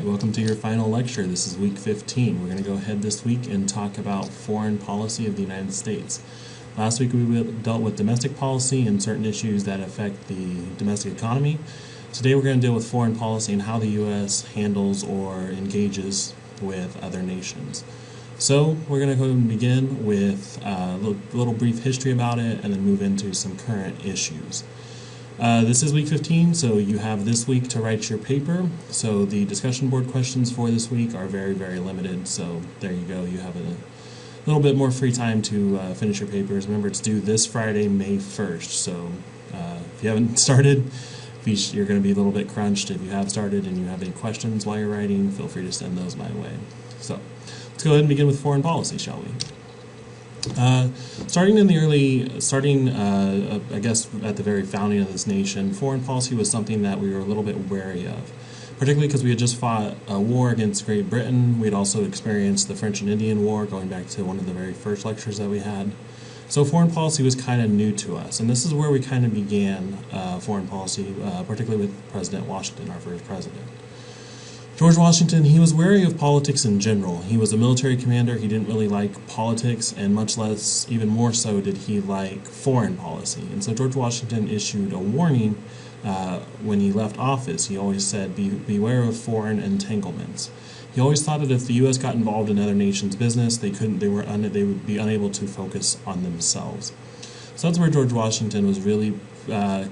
Alright, welcome to your final lecture. This is week 15. We're going to go ahead this week and talk about foreign policy of the United States. Last week we dealt with domestic policy and certain issues that affect the domestic economy. Today we're going to deal with foreign policy and how the U.S. handles or engages with other nations. So we're going to go and begin with a little brief history about it and then move into some current issues. This is week 15, so you have this week to write your paper. So the discussion board questions for this week are very, very limited. So there you go. You have a little bit more free time to finish your papers. Remember, it's due this Friday, May 1st. So if you haven't started, you're going to be a little bit crunched. If you have started and you have any questions while you're writing, feel free to send those my way. So let's go ahead and begin with foreign policy, shall we? Starting I guess at the very founding of this nation, foreign policy was something that we were a little bit wary of, particularly because we had just fought a war against Great Britain. We had also experienced the French and Indian War, going back to one of the very first lectures that we had. So foreign policy was kind of new to us, and this is where we kind of began foreign policy, particularly with President Washington, our first president. George Washington, he was wary of politics in general. He was a military commander. He didn't really like politics, and much less, even more so, did he like foreign policy. And so George Washington issued a warning when he left office. He always said, beware of foreign entanglements. He always thought that if the U.S. got involved in other nations' business, they would be unable to focus on themselves. So that's where George Washington was really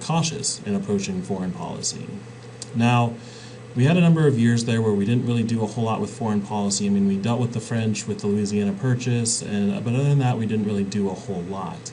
cautious in approaching foreign policy. Now, we had a number of years there where we didn't really do a whole lot with foreign policy. I mean, we dealt with the French with the Louisiana Purchase, but other than that, we didn't really do a whole lot.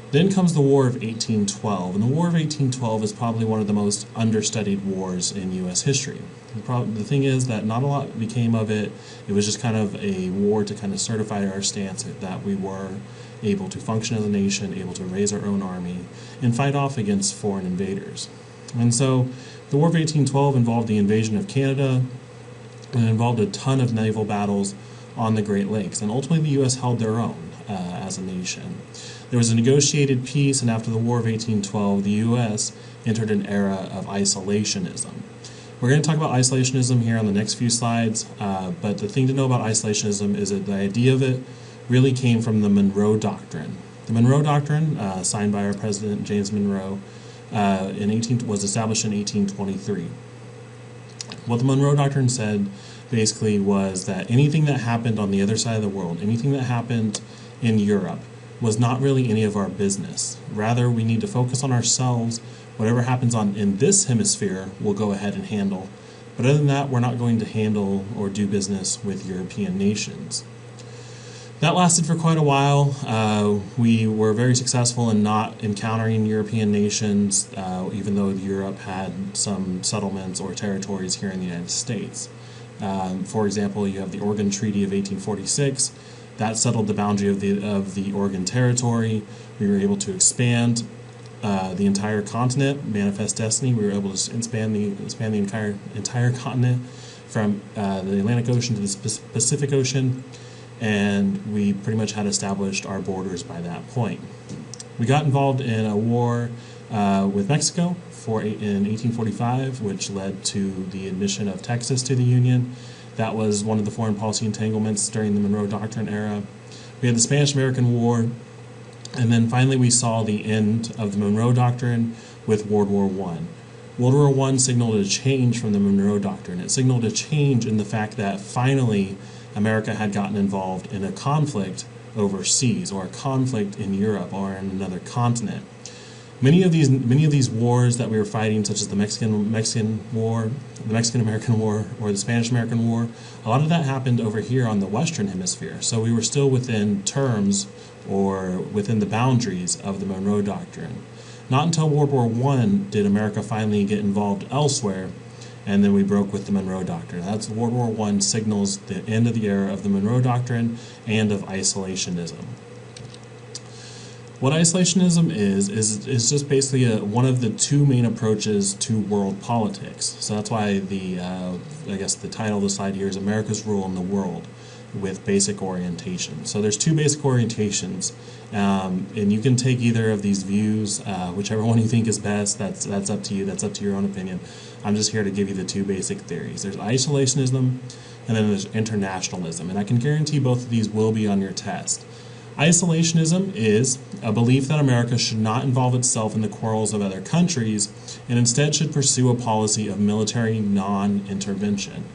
Then comes the War of 1812, and the War of 1812 is probably one of the most understudied wars in U.S. history. The thing is that not a lot became of it. It was just kind of a war to kind of certify our stance that we were able to function as a nation, able to raise our own army, and fight off against foreign invaders. And so the War of 1812 involved the invasion of Canada, and it involved a ton of naval battles on the Great Lakes, and ultimately the U.S. held their own as a nation. There was a negotiated peace, and after the War of 1812, the U.S. entered an era of isolationism. We're going to talk about isolationism here on the next few slides, but the thing to know about isolationism is that the idea of it really came from the Monroe Doctrine. The Monroe Doctrine, signed by our President James Monroe, was established in 1823. What the Monroe Doctrine said basically was that anything that happened on the other side of the world, anything that happened in Europe, was not really any of our business. Rather, we need to focus on ourselves. Whatever happens in this hemisphere, we'll go ahead and handle. But other than that, we're not going to handle or do business with European nations. That lasted for quite a while. We were very successful in not encountering European nations, even though Europe had some settlements or territories here in the United States. For example, you have the Oregon Treaty of 1846. That settled the boundary of the Oregon Territory. We were able to expand the entire continent, manifest destiny. We were able to expand the entire continent from the Atlantic Ocean to the Pacific Ocean. And we pretty much had established our borders by that point. We got involved in a war with Mexico in 1845, which led to the admission of Texas to the Union. That was one of the foreign policy entanglements during the Monroe Doctrine era. We had the Spanish-American War, and then finally we saw the end of the Monroe Doctrine with World War I. World War I signaled a change from the Monroe Doctrine. It signaled a change in the fact that finally America had gotten involved in a conflict overseas, or a conflict in Europe or in another continent. Many of these wars that we were fighting, such as the Mexican War, the Mexican-American War, or the Spanish-American War, a lot of that happened over here on the Western Hemisphere. So we were still within terms or within the boundaries of the Monroe Doctrine. Not until World War I did America finally get involved elsewhere, and then we broke with the Monroe Doctrine. That's World War I signals the end of the era of the Monroe Doctrine and of isolationism. What isolationism is just basically one of the two main approaches to world politics. So that's why I guess the title of the slide here is America's Rule in the World. with basic orientation. So there's two basic orientations, and you can take either of these views, whichever one you think is best. That's up to you. That's up to your own opinion. I'm just here to give you the two basic theories. There's isolationism, and then there's internationalism, and I can guarantee both of these will be on your test. Isolationism is a belief that America should not involve itself in the quarrels of other countries and instead should pursue a policy of military non-intervention.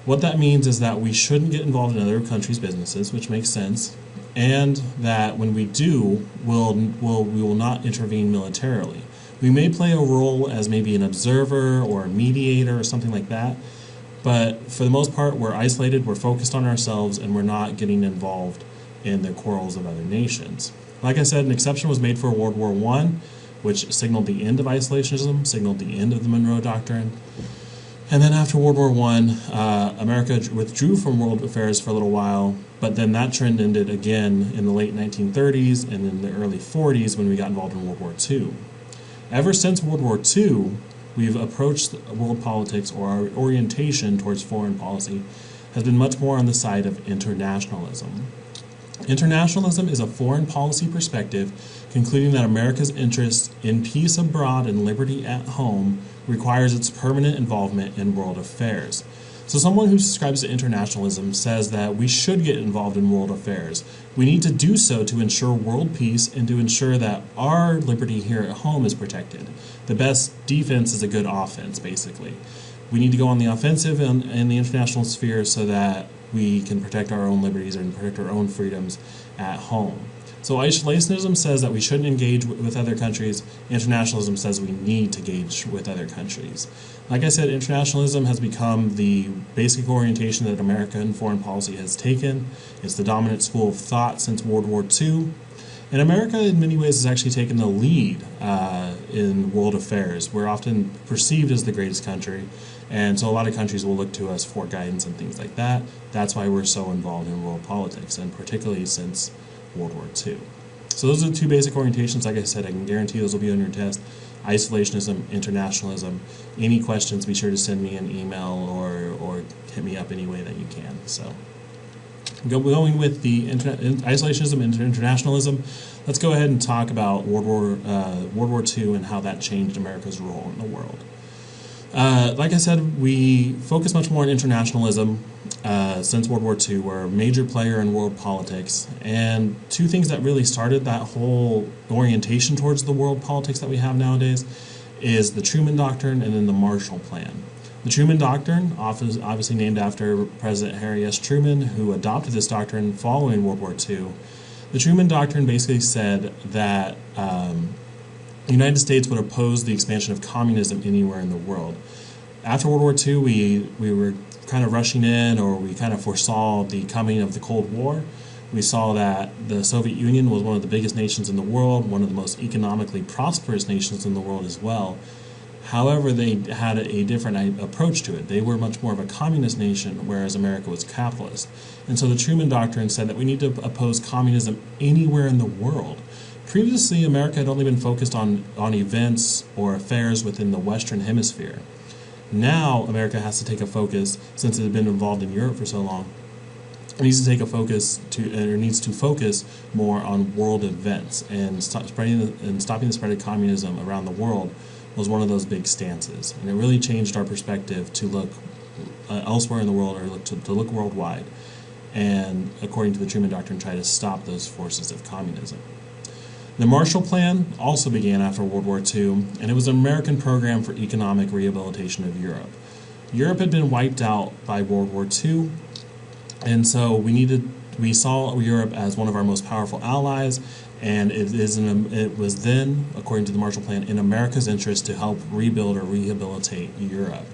What that means is that we shouldn't get involved in other countries' businesses, which makes sense, and that when we do, we will not intervene militarily. We may play a role as maybe an observer or a mediator or something like that, but for the most part, we're isolated, we're focused on ourselves, and we're not getting involved in the quarrels of other nations. Like I said, an exception was made for World War I, which signaled the end of isolationism, signaled the end of the Monroe Doctrine. And then after World War I, America withdrew from world affairs for a little while, but then that trend ended again in the late 1930s and in the early 40s when we got involved in World War II. Ever since World War II, we've approached world politics, or our orientation towards foreign policy has been much more on the side of internationalism. Internationalism is a foreign policy perspective concluding that America's interest in peace abroad and liberty at home requires its permanent involvement in world affairs. So someone who subscribes to internationalism says that we should get involved in world affairs. We need to do so to ensure world peace and to ensure that our liberty here at home is protected. The best defense is a good offense, basically. We need to go on the offensive in the international sphere so that we can protect our own liberties and protect our own freedoms at home. So isolationism says that we shouldn't engage with other countries. Internationalism says we need to engage with other countries. Like I said, internationalism has become the basic orientation that American foreign policy has taken. It's the dominant school of thought since World War II. And America, in many ways, has actually taken the lead in world affairs. We're often perceived as the greatest country, and so a lot of countries will look to us for guidance and things like that. That's why we're so involved in world politics, and particularly since World War II. So those are the two basic orientations. Like I said, I can guarantee those will be on your test. Isolationism, internationalism. Any questions, be sure to send me an email or hit me up any way that you can. So going with the isolationism and internationalism, let's go ahead and talk about World War II and how that changed America's role in the world. Like I said, we focus much more on internationalism since World War II. We're a major player in world politics, and two things that really started that whole orientation towards the world politics that we have nowadays is the Truman Doctrine and then the Marshall Plan. The Truman Doctrine, obviously named after President Harry S. Truman, who adopted this doctrine following World War II. The Truman Doctrine basically said that the United States would oppose the expansion of communism anywhere in the world. After World War II, we were kind of rushing in, or we kind of foresaw the coming of the Cold War. We saw that the Soviet Union was one of the biggest nations in the world, one of the most economically prosperous nations in the world as well. However, they had a different approach to it. They were much more of a communist nation, whereas America was capitalist. And so the Truman Doctrine said that we need to oppose communism anywhere in the world. Previously, America had only been focused on events or affairs within the Western Hemisphere. Now, America has to take a focus, since it had been involved in Europe for so long, it needs to take a focus needs to focus more on world events, and stopping the spread of communism around the world was one of those big stances. And it really changed our perspective to look elsewhere in the world, or to look worldwide, and according to the Truman Doctrine, try to stop those forces of communism. The Marshall Plan also began after World War II, and it was an American program for economic rehabilitation of Europe. Europe had been wiped out by World War II, and so we saw Europe as one of our most powerful allies, and it was then, according to the Marshall Plan, in America's interest to help rebuild or rehabilitate Europe.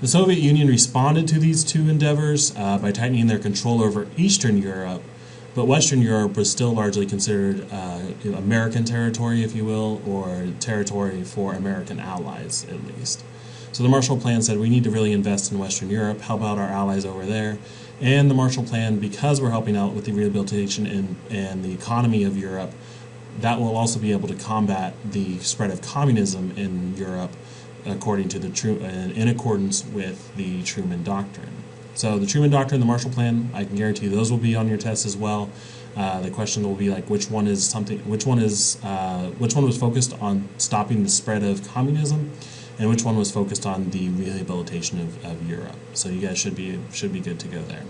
The Soviet Union responded to these two endeavors by tightening their control over Eastern Europe, but Western Europe was still largely considered American territory, if you will, or territory for American allies, at least. So the Marshall Plan said we need to really invest in Western Europe, help out our allies over there. And the Marshall Plan, because we're helping out with the rehabilitation and the economy of Europe, that will also be able to combat the spread of communism in Europe, according to in accordance with the Truman Doctrine. So the Truman Doctrine and the Marshall Plan, I can guarantee those will be on your test as well. The question will be like which one was focused on stopping the spread of communism, and which one was focused on the rehabilitation of Europe. So you guys should be good to go there.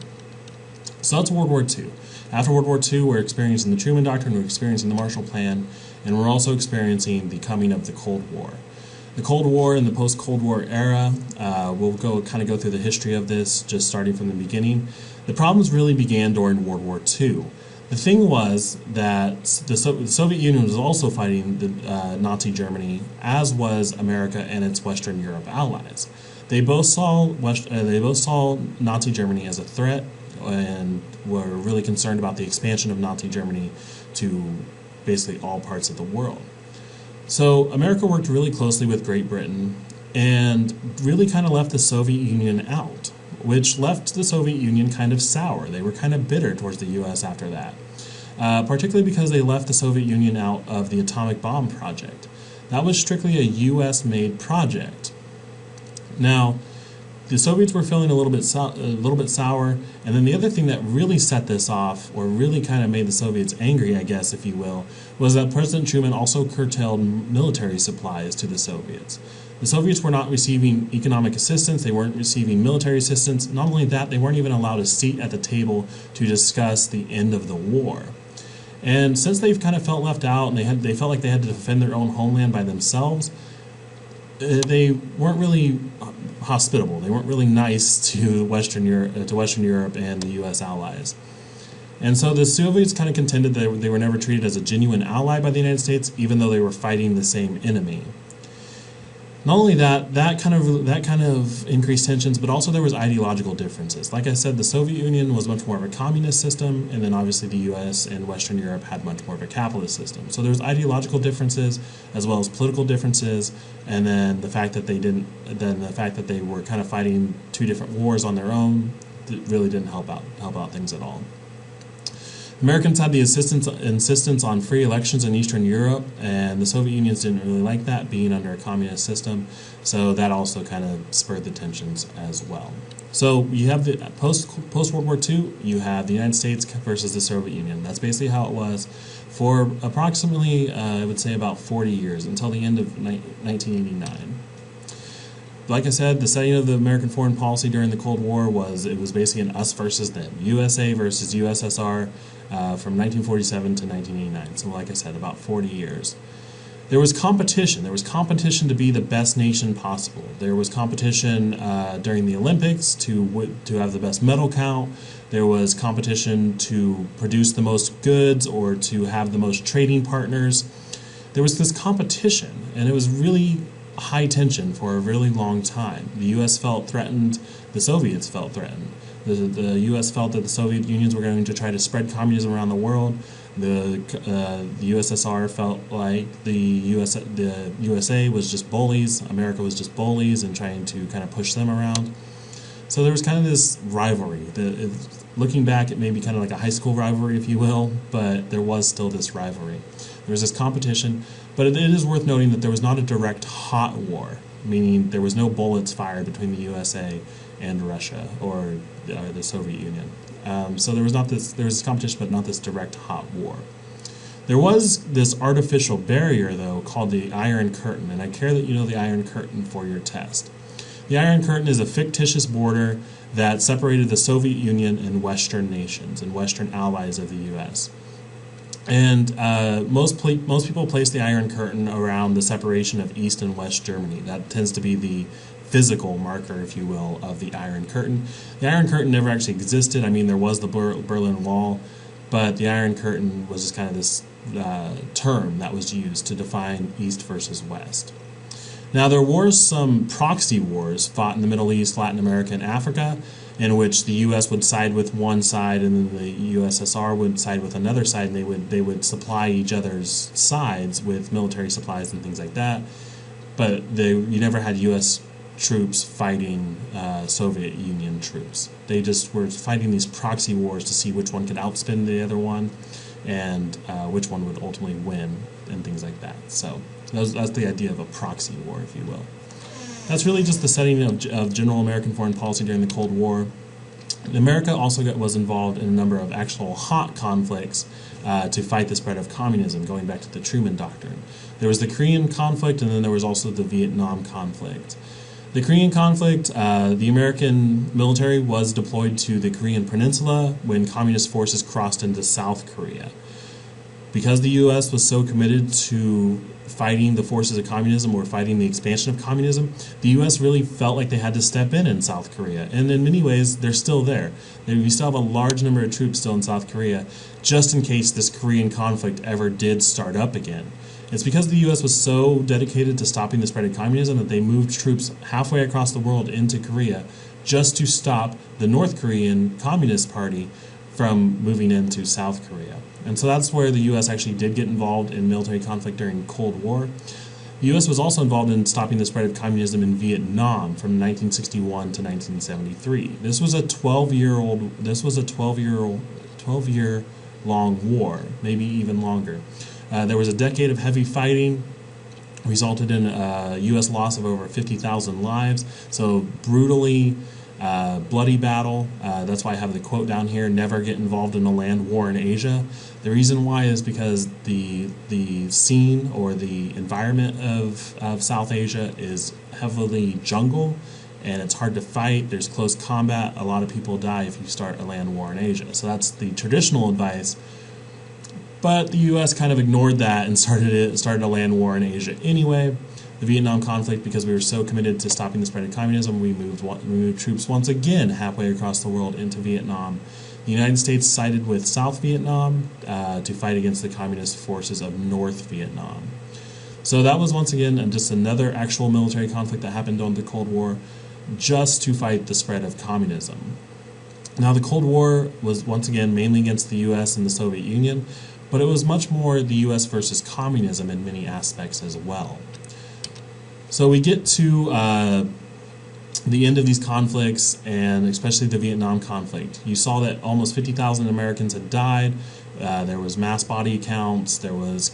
So that's World War II. After World War II, we're experiencing the Truman Doctrine, we're experiencing the Marshall Plan, and we're also experiencing the coming of the Cold War. The Cold War and the post-Cold War era, we'll go through the history of this, just starting from the beginning. The problems really began during World War II. The thing was that the Soviet Union was also fighting the Nazi Germany, as was America and its Western Europe allies. They both saw Nazi Germany as a threat, and were really concerned about the expansion of Nazi Germany to basically all parts of the world. So America worked really closely with Great Britain and really kind of left the Soviet Union out, which left the Soviet Union kind of sour. They were kind of bitter towards the U.S. after that, particularly because they left the Soviet Union out of the atomic bomb project. That was strictly a U.S.-made project. Now, the Soviets were feeling a little bit sour, and then the other thing that really set this off, or really kind of made the Soviets angry, I guess, if you will, was that President Truman also curtailed military supplies to the Soviets. The Soviets were not receiving economic assistance, they weren't receiving military assistance. Not only that, they weren't even allowed a seat at the table to discuss the end of the war. And since they've kind of felt left out, and they felt like they had to defend their own homeland by themselves, they weren't really hospitable. They weren't really nice to Western Europe and the U.S. allies. And so the Soviets kind of contended that they were never treated as a genuine ally by the United States, even though they were fighting the same enemy. Not only that kind of increased tensions, but also there was ideological differences. Like I said, the Soviet Union was much more of a communist system, and then obviously the U.S. and Western Europe had much more of a capitalist system. So there was ideological differences as well as political differences, and then the fact that they were kind of fighting two different wars on their own really didn't help out things at all. Americans had the insistence on free elections in Eastern Europe, and the Soviet Unions didn't really like that, being under a communist system, so that also kind of spurred the tensions as well. So you have the post-World War II, you have the United States versus the Soviet Union. That's basically how it was for approximately, I would say about 40 years, until the end of 1989. Like I said, the setting of the American foreign policy during the Cold War was basically an us versus them, USA versus USSR, from 1947 to 1989. So like I said, about 40 years. There was competition. There was competition to be the best nation possible. There was competition during the Olympics to have the best medal count. There was competition to produce the most goods or to have the most trading partners. There was this competition, and it was really high tension for a really long time. The U.S. felt threatened. The Soviets felt threatened. The U.S. felt that the Soviet Unions were going to try to spread communism around the world. The USSR felt like the USA was just bullies. America was just bullies and trying to kind of push them around. So there was kind of this rivalry. Looking back, it may be kind of like a high school rivalry, if you will, but there was still this rivalry. There was this competition, but it is worth noting that there was not a direct hot war, meaning there was no bullets fired between the USA and Russia or the Soviet Union. So there was competition, but not this direct hot war. There was this artificial barrier, though, called the Iron Curtain, and I care that you know the Iron Curtain for your test. The Iron Curtain is a fictitious border that separated the Soviet Union and Western nations and Western allies of the U.S. And most people place the Iron Curtain around the separation of East and West Germany. That tends to be the physical marker, if you will, of the Iron Curtain. The Iron Curtain never actually existed. I mean, there was the Berlin Wall, but the Iron Curtain was just kind of this term that was used to define East versus West. Now, there were some proxy wars fought in the Middle East, Latin America, and Africa, in which the U.S. would side with one side and then the USSR would side with another side, and they would supply each other's sides with military supplies and things like that. But you never had U.S. troops fighting Soviet Union troops. They just were fighting these proxy wars to see which one could outspin the other one and which one would ultimately win and things like that. So that's the idea of a proxy war, if you will. That's really just the setting of general American foreign policy during the Cold War. America also was involved in a number of actual hot conflicts to fight the spread of communism, going back to the Truman Doctrine. There was the Korean conflict, and then there was also the Vietnam conflict. The Korean conflict, the American military was deployed to the Korean Peninsula when communist forces crossed into South Korea. Because the U.S. was so committed to fighting the forces of communism or fighting the expansion of communism, the U.S. really felt like they had to step in South Korea. And in many ways, they're still there. We still have a large number of troops still in South Korea, just in case this Korean conflict ever did start up again. It's because the U.S. was so dedicated to stopping the spread of communism that they moved troops halfway across the world into Korea just to stop the North Korean Communist Party from moving into South Korea. And so that's where the U.S. actually did get involved in military conflict during the Cold War. The U.S. was also involved in stopping the spread of communism in Vietnam from 1961 to 1973. This was a 12-year long war, maybe even longer. There was a decade of heavy fighting, resulted in a U.S. loss of over 50,000 lives. So brutally bloody battle. That's why I have the quote down here, never get involved in a land war in Asia. The reason why is because the scene or the environment of South Asia is heavily jungle, and it's hard to fight. There's close combat. A lot of people die if you start a land war in Asia. So that's the traditional advice. But the U.S. kind of ignored that and started a land war in Asia anyway. The Vietnam conflict, because we were so committed to stopping the spread of communism, we moved troops once again halfway across the world into Vietnam. The United States sided with South Vietnam to fight against the communist forces of North Vietnam. So that was once again just another actual military conflict that happened during the Cold War, just to fight the spread of communism. Now the Cold War was once again mainly against the U.S. and the Soviet Union, but it was much more the U.S. versus communism in many aspects as well. So we get to the end of these conflicts, and especially the Vietnam conflict. You saw that almost 50,000 Americans had died. There was mass body counts. There was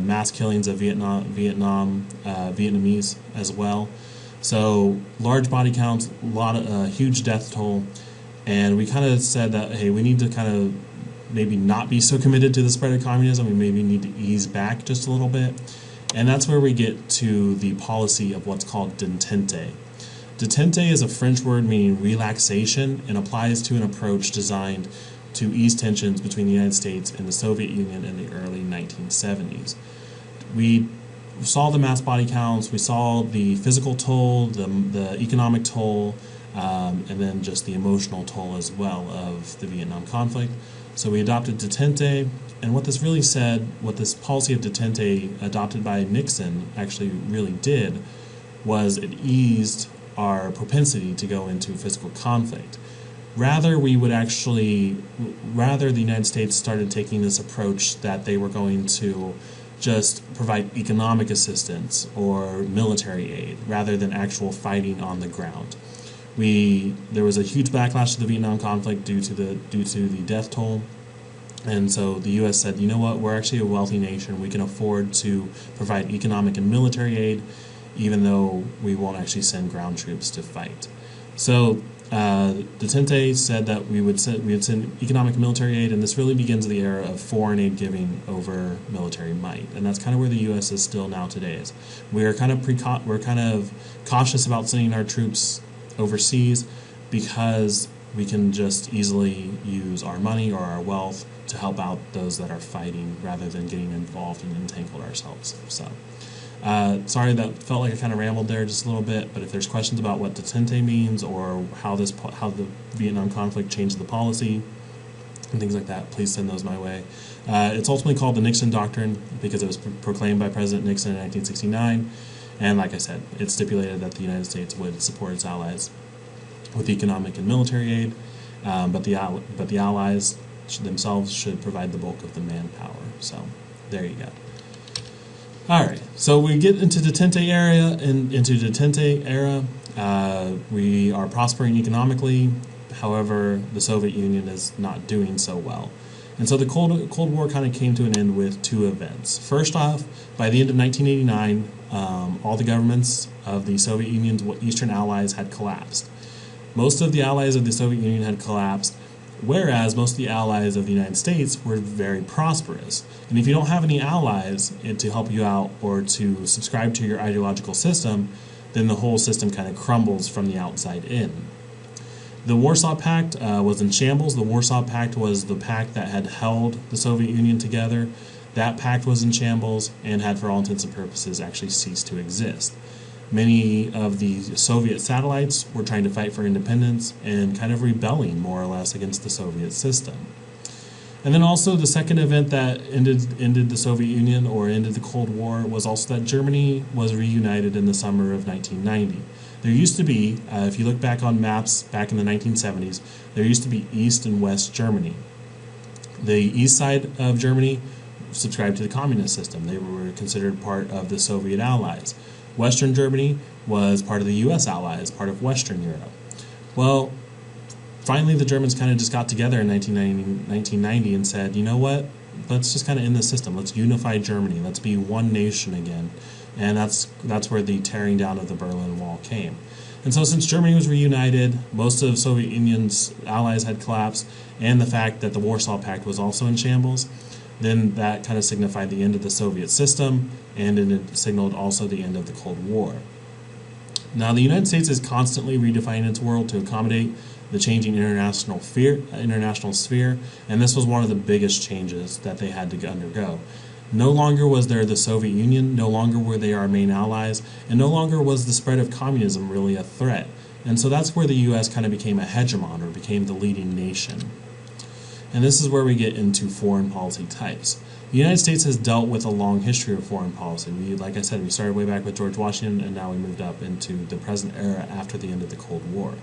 mass killings of Vietnamese as well. So large body counts, huge death toll, and we kind of said that, hey, we need to kind of maybe not be so committed to the spread of communism. We maybe need to ease back just a little bit. And that's where we get to the policy of what's called Détente. Détente is a French word meaning relaxation and applies to an approach designed to ease tensions between the United States and the Soviet Union in the early 1970s. We saw the mass body counts, we saw the physical toll, the economic toll, and then just the emotional toll as well of the Vietnam conflict. So we adopted Détente, and what this really said, what this policy of Détente adopted by Nixon actually really did, was it eased our propensity to go into physical conflict. Rather, the United States started taking this approach that they were going to just provide economic assistance or military aid, rather than actual fighting on the ground. There was a huge backlash to the Vietnam conflict due to the death toll, and so the U.S. said, you know what, we're actually a wealthy nation. We can afford to provide economic and military aid, even though we won't actually send ground troops to fight. So Détente said that we would send economic and military aid, and this really begins the era of foreign aid giving over military might, and that's kind of where the U.S. is still now today. We're kind of cautious about sending our troops overseas because we can just easily use our money or our wealth to help out those that are fighting rather than getting involved and entangled ourselves. So, sorry that felt like I kind of rambled there just a little bit, but if there's questions about what Détente means or how the Vietnam conflict changed the policy and things like that, please send those my way. It's ultimately called the Nixon Doctrine because it was proclaimed by President Nixon in 1969. And like I said, it stipulated that the United States would support its allies with economic and military aid, but the allies themselves should provide the bulk of the manpower. So there you go. All right, so we get into Détente era. We are prospering economically. However, the Soviet Union is not doing so well. And so the Cold War kind of came to an end with two events. First off, by the end of 1989, all the governments of the Soviet Union's Eastern allies had collapsed. Most of the allies of the Soviet Union had collapsed, whereas most of the allies of the United States were very prosperous. And if you don't have any allies to help you out or to subscribe to your ideological system, then the whole system kind of crumbles from the outside in. The Warsaw Pact was in shambles. The Warsaw Pact was the pact that had held the Soviet Union together. That pact was in shambles and had, for all intents and purposes, actually ceased to exist. Many of the Soviet satellites were trying to fight for independence and kind of rebelling, more or less, against the Soviet system. And then also the second event that ended the Soviet Union or ended the Cold War was also that Germany was reunited in the summer of 1990. There used to be, if you look back on maps back in the 1970s, there used to be East and West Germany. The east side of Germany subscribed to the communist system. They were considered part of the Soviet Allies. Western Germany was part of the U.S. Allies, part of Western Europe. Well, finally the Germans kind of just got together in 1990 and said, you know what, let's just kind of end the system. Let's unify Germany. Let's be one nation again. And that's where the tearing down of the Berlin Wall came. And so since Germany was reunited, most of Soviet Union's allies had collapsed, and the fact that the Warsaw Pact was also in shambles, then that kind of signified the end of the Soviet system, and it signaled also the end of the Cold War. Now, the United States is constantly redefining its world to accommodate the changing international sphere, and this was one of the biggest changes that they had to undergo. No longer was there the Soviet Union, no longer were they our main allies, and no longer was the spread of communism really a threat. And so that's where the U.S. kind of became a hegemon, or became the leading nation. And this is where we get into foreign policy types. The United States has dealt with a long history of foreign policy. Like I said, we started way back with George Washington, and now we moved up into the present era after the end of the Cold War.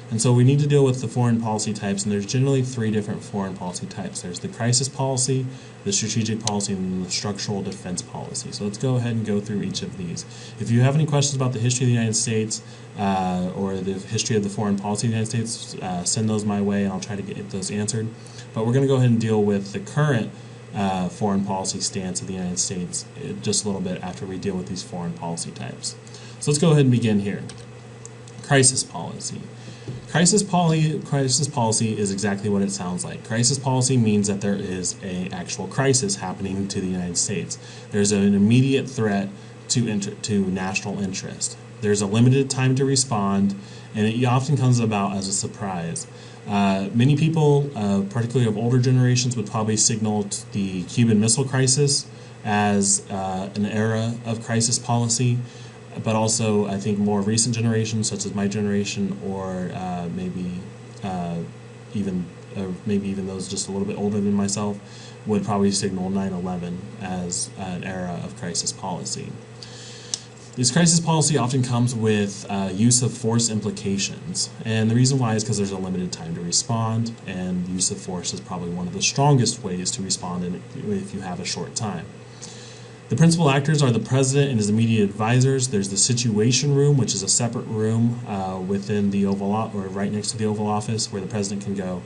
And so we need to deal with the foreign policy types, and there's generally three different foreign policy types. There's the crisis policy, the strategic policy, and the structural defense policy. So let's go ahead and go through each of these. If you have any questions about the history of the United States or the history of the foreign policy of the United States, send those my way and I'll try to get those answered. But we're going to go ahead and deal with the current foreign policy stance of the United States just a little bit after we deal with these foreign policy types. So let's go ahead and begin here. Crisis policy. Crisis policy is exactly what it sounds like. Crisis policy means that there is an actual crisis happening to the United States. There's an immediate threat to national interest. There's a limited time to respond, and it often comes about as a surprise. Many people, particularly of older generations, would probably signal the Cuban Missile Crisis as an era of crisis policy. But also, I think more recent generations, such as my generation, or maybe even those just a little bit older than myself, would probably signal 9/11 as an era of crisis policy. This crisis policy often comes with use of force implications, and the reason why is because there's a limited time to respond, and use of force is probably one of the strongest ways to respond if you have a short time. The principal actors are the president and his immediate advisors. There's the Situation Room, which is a separate room within the Oval or right next to the Oval Office, where the president can go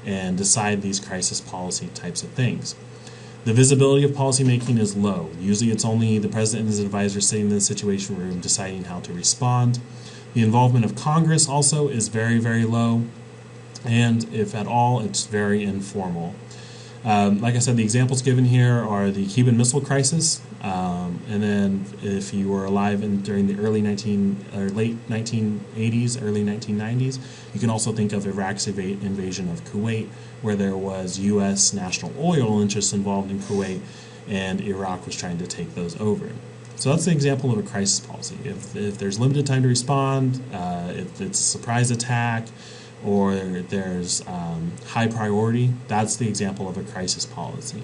and decide these crisis policy types of things. The visibility of policymaking is low. Usually it's only the president and his advisors sitting in the Situation Room deciding how to respond. The involvement of Congress also is very, very low, and if at all, it's very informal. Like I said, the examples given here are the Cuban Missile Crisis, and then if you were alive during the late 1980s, early 1990s, you can also think of Iraq's invasion of Kuwait, where there was U.S. national oil interests involved in Kuwait, and Iraq was trying to take those over. So that's the example of a crisis policy. If there's limited time to respond, if it's a surprise attack, or there's high priority, that's the example of a crisis policy.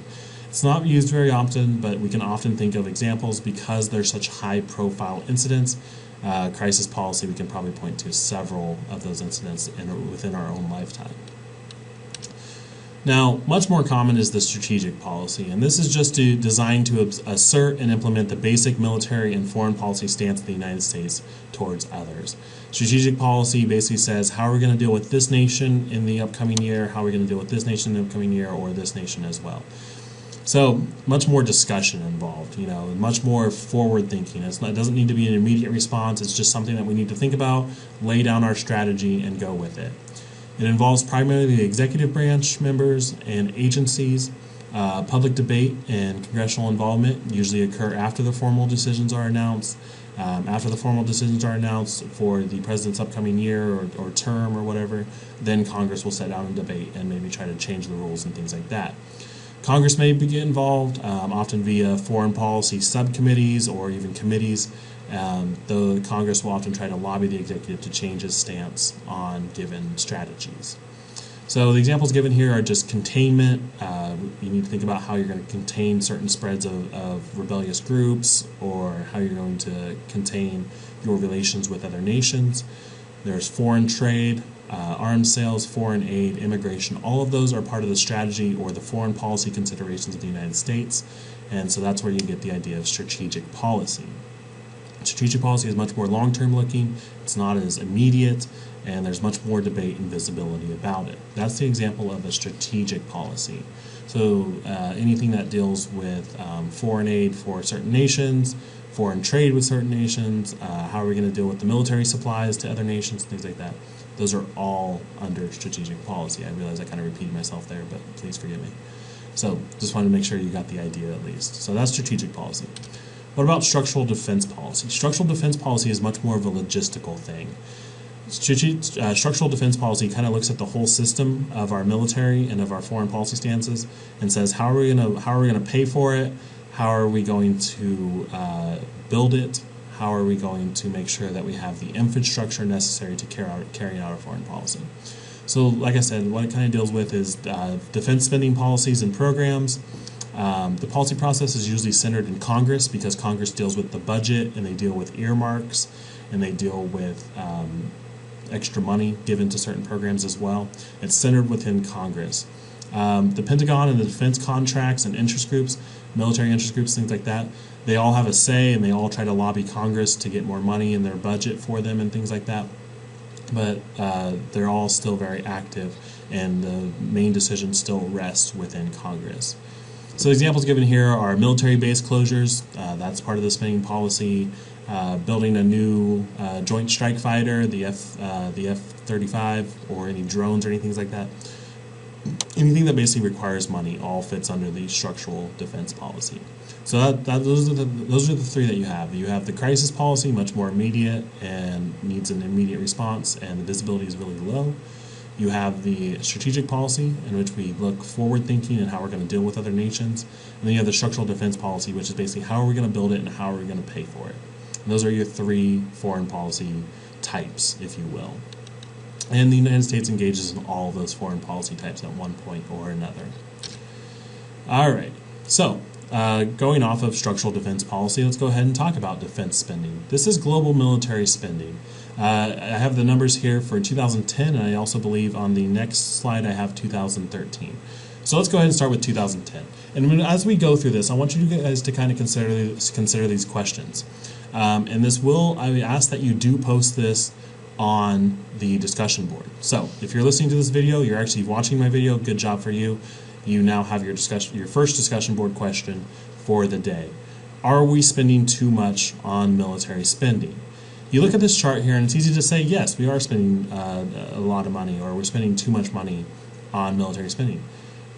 It's not used very often, but we can often think of examples because there's such high-profile incidents. Crisis policy, we can probably point to several of those incidents within our own lifetime. Now, much more common is the strategic policy, and this is just designed to assert and implement the basic military and foreign policy stance of the United States towards others. Strategic policy basically says, how are we going to deal with this nation in the upcoming year, how are we going to deal with this nation in the upcoming year, or this nation as well. So much more discussion involved, much more forward thinking. It doesn't need to be an immediate response. It's just something that we need to think about, lay down our strategy, and go with it. It involves primarily the executive branch members and agencies. Public debate and congressional involvement usually occur after the formal decisions are announced. After the formal decisions are announced for the president's upcoming year or term or whatever, then Congress will sit down and debate and maybe try to change the rules and things like that. Congress may get involved, often via foreign policy subcommittees or even committees. Though Congress will often try to lobby the executive to change his stance on given strategies. So the examples given here are just containment. You need to think about how you're going to contain certain spreads of rebellious groups, or how you're going to contain your relations with other nations. There's foreign trade, arms sales, foreign aid, immigration. All of those are part of the strategy or the foreign policy considerations of the United States, and so that's where you get the idea of strategic policy. Strategic policy is much more long-term looking, it's not as immediate, and there's much more debate and visibility about it. That's the example of a strategic policy. So anything that deals with foreign aid for certain nations, foreign trade with certain nations, how are we going to deal with the military supplies to other nations, things like that. Those are all under strategic policy. I realize I kind of repeated myself there, but please forgive me. So just wanted to make sure you got the idea at least. So that's strategic policy. What about structural defense policy? Structural defense policy is much more of a logistical thing. Structural defense policy kind of looks at the whole system of our military and of our foreign policy stances and says, how are we going to pay for it? How are we going to build it? How are we going to make sure that we have the infrastructure necessary to carry out our foreign policy? So, like I said, what it kind of deals with is defense spending policies and programs. The policy process is usually centered in Congress because Congress deals with the budget, and they deal with earmarks, and they deal with extra money given to certain programs as well. It's centered within Congress. The Pentagon and the defense contracts and interest groups, military interest groups, things like that, they all have a say, and they all try to lobby Congress to get more money in their budget for them and things like that. But they're all still very active, and the main decisions still rest within Congress. So examples given here are military base closures, that's part of the spending policy, building a new joint strike fighter, the F-35, or any drones or anything like that. Anything that basically requires money all fits under the structural defense policy. So those are the three that you have. You have the crisis policy, much more immediate and needs an immediate response, and the visibility is really low. You have the strategic policy, in which we look forward-thinking and how we're going to deal with other nations. And then you have the structural defense policy, which is basically how are we going to build it and how are we going to pay for it. And those are your three foreign policy types, if you will. And the United States engages in all of those foreign policy types at one point or another. All right, so going off of structural defense policy, let's go ahead and talk about defense spending. This is global military spending. I have the numbers here for 2010, and I also believe on the next slide I have 2013. So let's go ahead and start with 2010. And as we go through this, I want you guys to kind of consider these questions. And I ask that you do post this on the discussion board. So if you're listening to this video, you're actually watching my video, good job for you. You now have your first discussion board question for the day. Are we spending too much on military spending? You look at this chart here, and it's easy to say, yes, we are spending a lot of money, or we're spending too much money on military spending.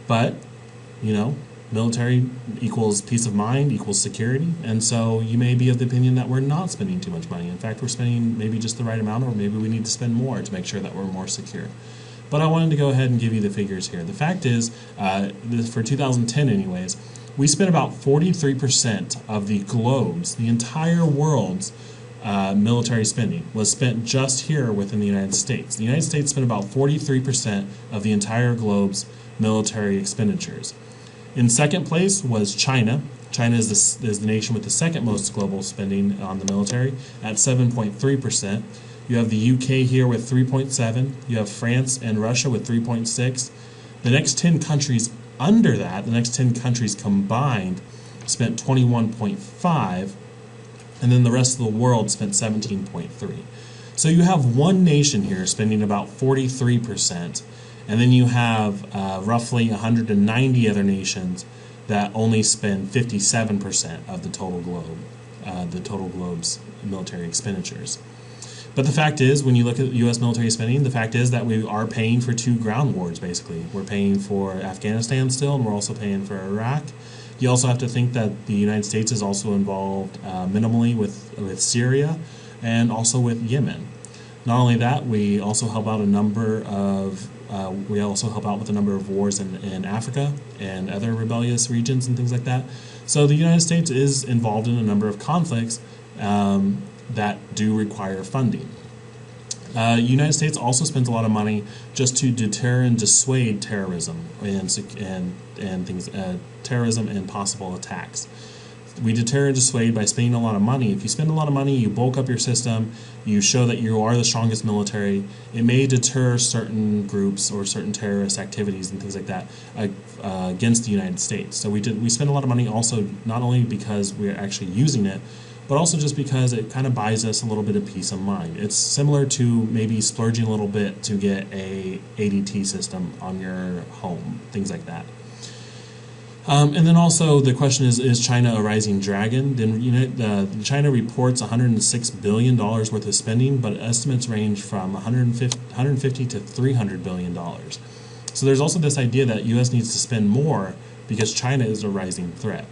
But, military equals peace of mind, equals security, and so you may be of the opinion that we're not spending too much money. In fact, we're spending maybe just the right amount, or maybe we need to spend more to make sure that we're more secure. But I wanted to go ahead and give you the figures here. The fact is, for 2010 anyways, we spent about 43% of the globe's, the entire world's, military spending was spent just here within the United States. The United States spent about 43% of the entire globe's military expenditures. In second place was China. China is the nation with the second most global spending on the military at 7.3%. You have the UK here with 3.7%. You have France and Russia with 3.6%. The next 10 countries under that, the next 10 countries combined, spent 21.5%. And then the rest of the world spent 17.3%. So you have one nation here spending about 43%, and then you have roughly 190 other nations that only spend 57% of the total globe's military expenditures. But the fact is, when you look at U.S. military spending, the fact is that we are paying for 2 ground wars, basically. We're paying for Afghanistan still, and we're also paying for Iraq. You also have to think that the United States is also involved minimally with Syria and also with Yemen. Not only that, we also help out with a number of wars in Africa and other rebellious regions and things like that. So the United States is involved in a number of conflicts that do require funding. The United States also spends a lot of money just to deter and dissuade terrorism and things, terrorism and possible attacks. We deter and dissuade by spending a lot of money. If you spend a lot of money, you bulk up your system, you show that you are the strongest military, it may deter certain groups or certain terrorist activities and things like that against the United States. So we spend a lot of money also not only because we're actually using it, but also just because it kind of buys us a little bit of peace of mind. It's similar to maybe splurging a little bit to get a ADT system on your home, things like that. And then also the question is China a rising dragon? Then China reports $106 billion worth of spending, but estimates range from $150 to $300 billion. So there's also this idea that U.S. needs to spend more because China is a rising threat.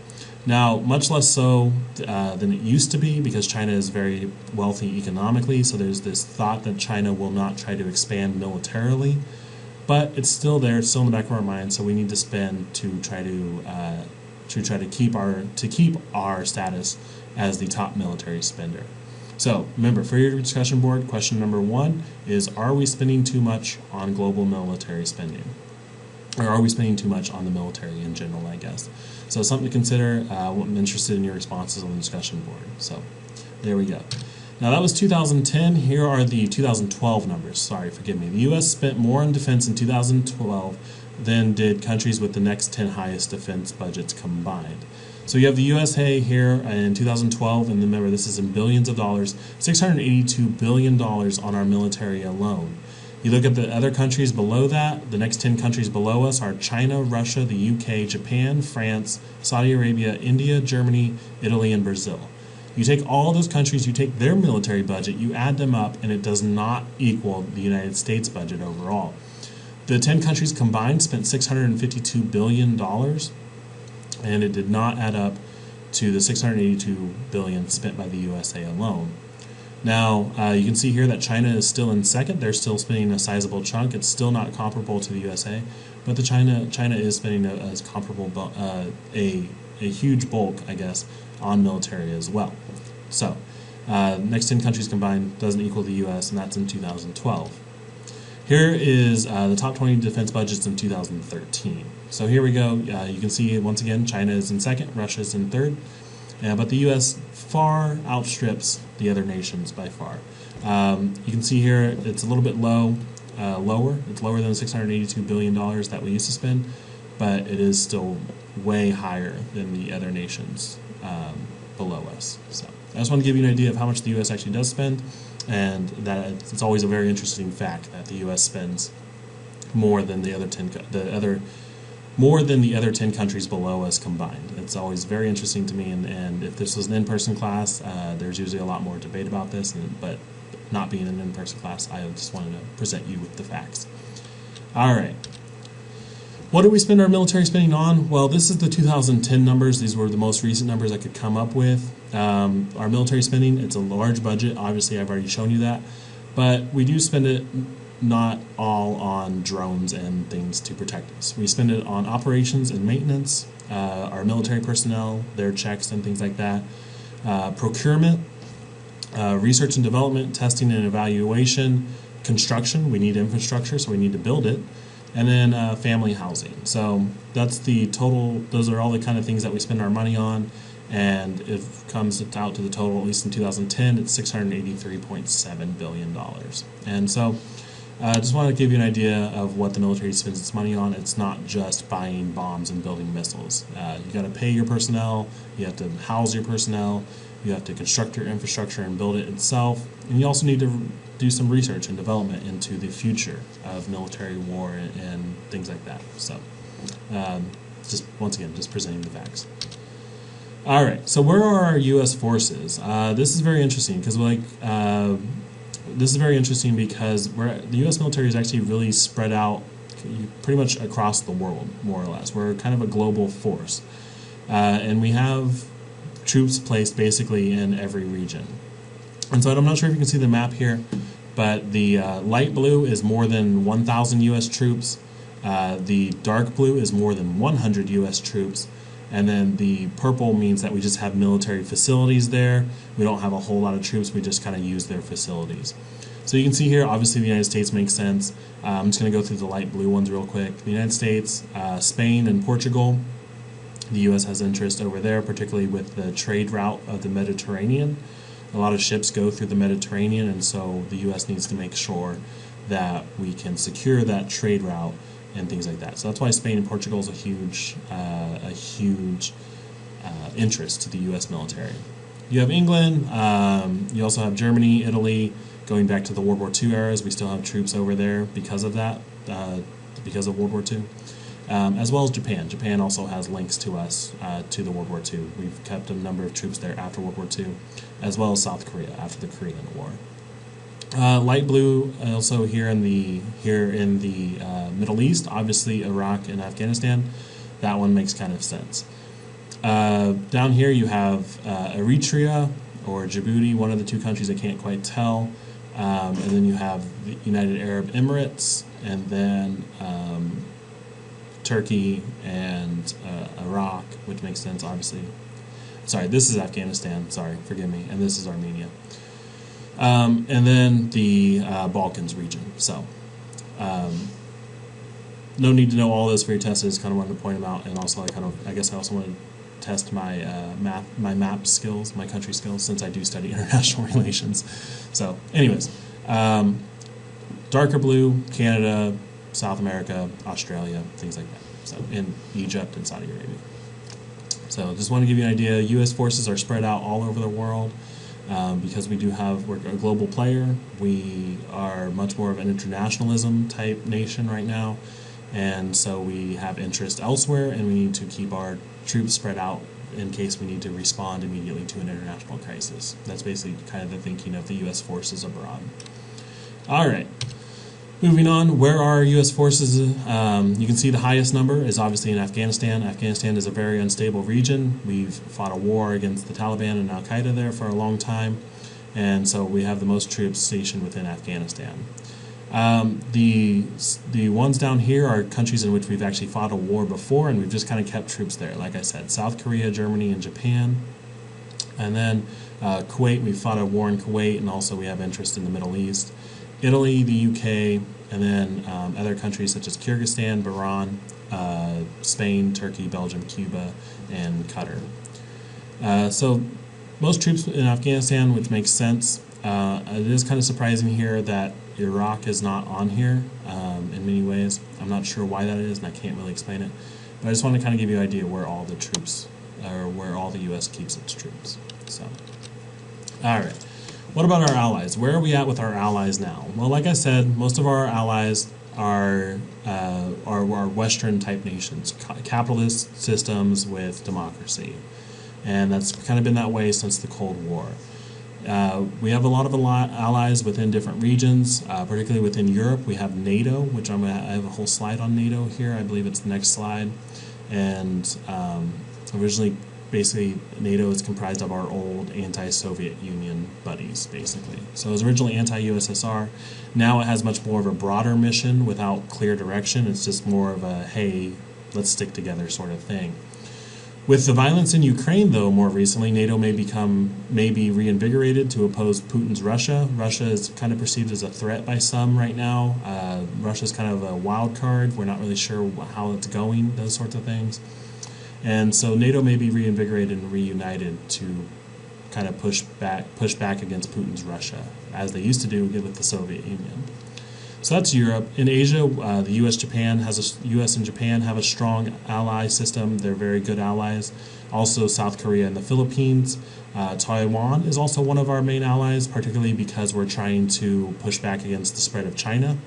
Now, much less so than it used to be, because China is very wealthy economically, so there's this thought that China will not try to expand militarily. But it's still there, it's still in the back of our mind. So we need to spend to try to keep our status as the top military spender. So remember, for your discussion board, question number 1 is: are we spending too much on global military spending, or are we spending too much on the military in general? I guess. So something to consider. I'm interested in your responses on the discussion board. So there we go. Now that was 2010. Here are the 2012 numbers. Sorry, forgive me. The U.S. spent more on defense in 2012 than did countries with the next 10 highest defense budgets combined. So you have the USA here in 2012, and remember this is in billions of dollars, $682 billion on our military alone. You look at the other countries below that, the next 10 countries below us are China, Russia, the UK, Japan, France, Saudi Arabia, India, Germany, Italy, and Brazil. You take all those countries, you take their military budget, you add them up, and it does not equal the United States budget overall. The 10 countries combined spent $652 billion, and it did not add up to the $682 billion spent by the USA alone. Now, you can see here that China is still in second. They're still spending a sizable chunk. It's still not comparable to the USA, but China is spending a comparable, a huge bulk, I guess, on military as well. So, next 10 countries combined doesn't equal the U.S., and that's in 2012. Here is the top 20 defense budgets in 2013. So here we go. You can see once again China is in second, Russia is in third, but the U.S. far outstrips the other nations by far. You can see here it's a little bit lower. It's lower than the $682 billion that we used to spend, but it is still way higher than the other nations below us. So I just want to give you an idea of how much the U.S. actually does spend, and that it's always a very interesting fact that the U.S. spends more than the other 10 countries below us combined. It's always very interesting to me, and if this was an in-person class, there's usually a lot more debate about this, but not being an in-person class, I just wanted to present you with the facts. All right. What do we spend our military spending on? Well, this is the 2010 numbers. These were the most recent numbers I could come up with. Our military spending, it's a large budget. Obviously, I've already shown you that. But we do spend it not all on drones and things to protect us. We spend it on operations and maintenance, our military personnel, their checks and things like that, procurement, research and development, testing and evaluation, construction. We need infrastructure, so we need to build it. And then family housing. So that's the total. Those are all the kind of things that we spend our money on, and it comes out to the total, at least in 2010, it's $683.7 billion. And so I just want to give you an idea of what the military spends its money on. It's not just buying bombs and building missiles. You got to pay your personnel, you have to house your personnel, you have to construct your infrastructure and build it itself, and you also need to do some research and development into the future of military war and things like that. So just once again, just presenting the facts. All right, so where are our U.S. forces? This is very interesting because the U.S. military is actually really spread out pretty much across the world, more or less. We're kind of a global force, and we have troops placed basically in every region. And so I'm not sure if you can see the map here, but the light blue is more than 1,000 U.S. troops. The dark blue is more than 100 U.S. troops. And then the purple means that we just have military facilities there. We don't have a whole lot of troops. We just kind of use their facilities. So you can see here, obviously the United States makes sense. I'm just going to go through the light blue ones real quick. The United States, Spain, and Portugal. The U.S. has interest over there, particularly with the trade route of the Mediterranean. A lot of ships go through the Mediterranean, and so the U.S. needs to make sure that we can secure that trade route and things like that. So that's why Spain and Portugal is a huge interest to the U.S. military. You have England. You also have Germany, Italy. Going back to the World War II eras, we still have troops over there because of that, because of World War II, as well as Japan. Japan also has links to us, to the World War II. We've kept a number of troops there after World War II, as well as South Korea after the Korean War. Light blue also here in the Middle East, obviously Iraq and Afghanistan. That one makes kind of sense. Down here you have Eritrea or Djibouti, one of the two countries I can't quite tell. And then you have the United Arab Emirates, and then Turkey and Iraq, which makes sense, obviously. Sorry, this is Afghanistan, sorry, forgive me, and this is Armenia. And then the Balkans region. So, no need to know all those for your tests. I just kind of wanted to point them out, and also I guess I also wanted to test my map skills, my country skills, since I do study international relations. So, anyways, darker blue, Canada, South America, Australia, things like that. So, in Egypt and Saudi Arabia. So, just want to give you an idea. U.S. forces are spread out all over the world. Because we're a global player, we are much more of an internationalism type nation right now, and so we have interest elsewhere, and we need to keep our troops spread out in case we need to respond immediately to an international crisis. That's basically kind of the thinking of the U.S. forces abroad. All right, moving on, where are U.S. forces? You can see the highest number is obviously in Afghanistan. Afghanistan is a very unstable region. We've fought a war against the Taliban and Al-Qaeda there for a long time, and so we have the most troops stationed within Afghanistan. The ones down here are countries in which we've actually fought a war before, and we've just kind of kept troops there. Like I said, South Korea, Germany, and Japan. And then Kuwait, we fought a war in Kuwait, and also we have interest in the Middle East. Italy, the UK, and then other countries such as Kyrgyzstan, Bahrain, Spain, Turkey, Belgium, Cuba, and Qatar. So most troops in Afghanistan, which makes sense. It is kind of surprising here that Iraq is not on here in many ways. I'm not sure why that is, and I can't really explain it. But I just want to kind of give you an idea where all the troops, or where all the U.S. keeps its troops. So, all right. What about our allies? Where are we at with our allies now? Well, like I said, most of our allies are Western type nations, capitalist systems with democracy, and that's kind of been that way since the Cold War. We have a lot of allies within different regions, particularly within Europe. We have NATO, which I have a whole slide on NATO here. I believe it's the next slide, and originally, basically, NATO is comprised of our old anti-Soviet Union buddies, basically. So it was originally anti-USSR. Now it has much more of a broader mission without clear direction. It's just more of a, hey, let's stick together sort of thing. With the violence in Ukraine, though, more recently, NATO may be reinvigorated to oppose Putin's Russia. Russia is kind of perceived as a threat by some right now. Russia's kind of a wild card. We're not really sure how it's going, those sorts of things. And so NATO may be reinvigorated and reunited to kind of push back against Putin's Russia, as they used to do with the Soviet Union. So that's Europe. In Asia, the U.S. and Japan have a strong ally system. They're very good allies. Also, South Korea and the Philippines. Taiwan is also one of our main allies, particularly because we're trying to push back against the spread of China.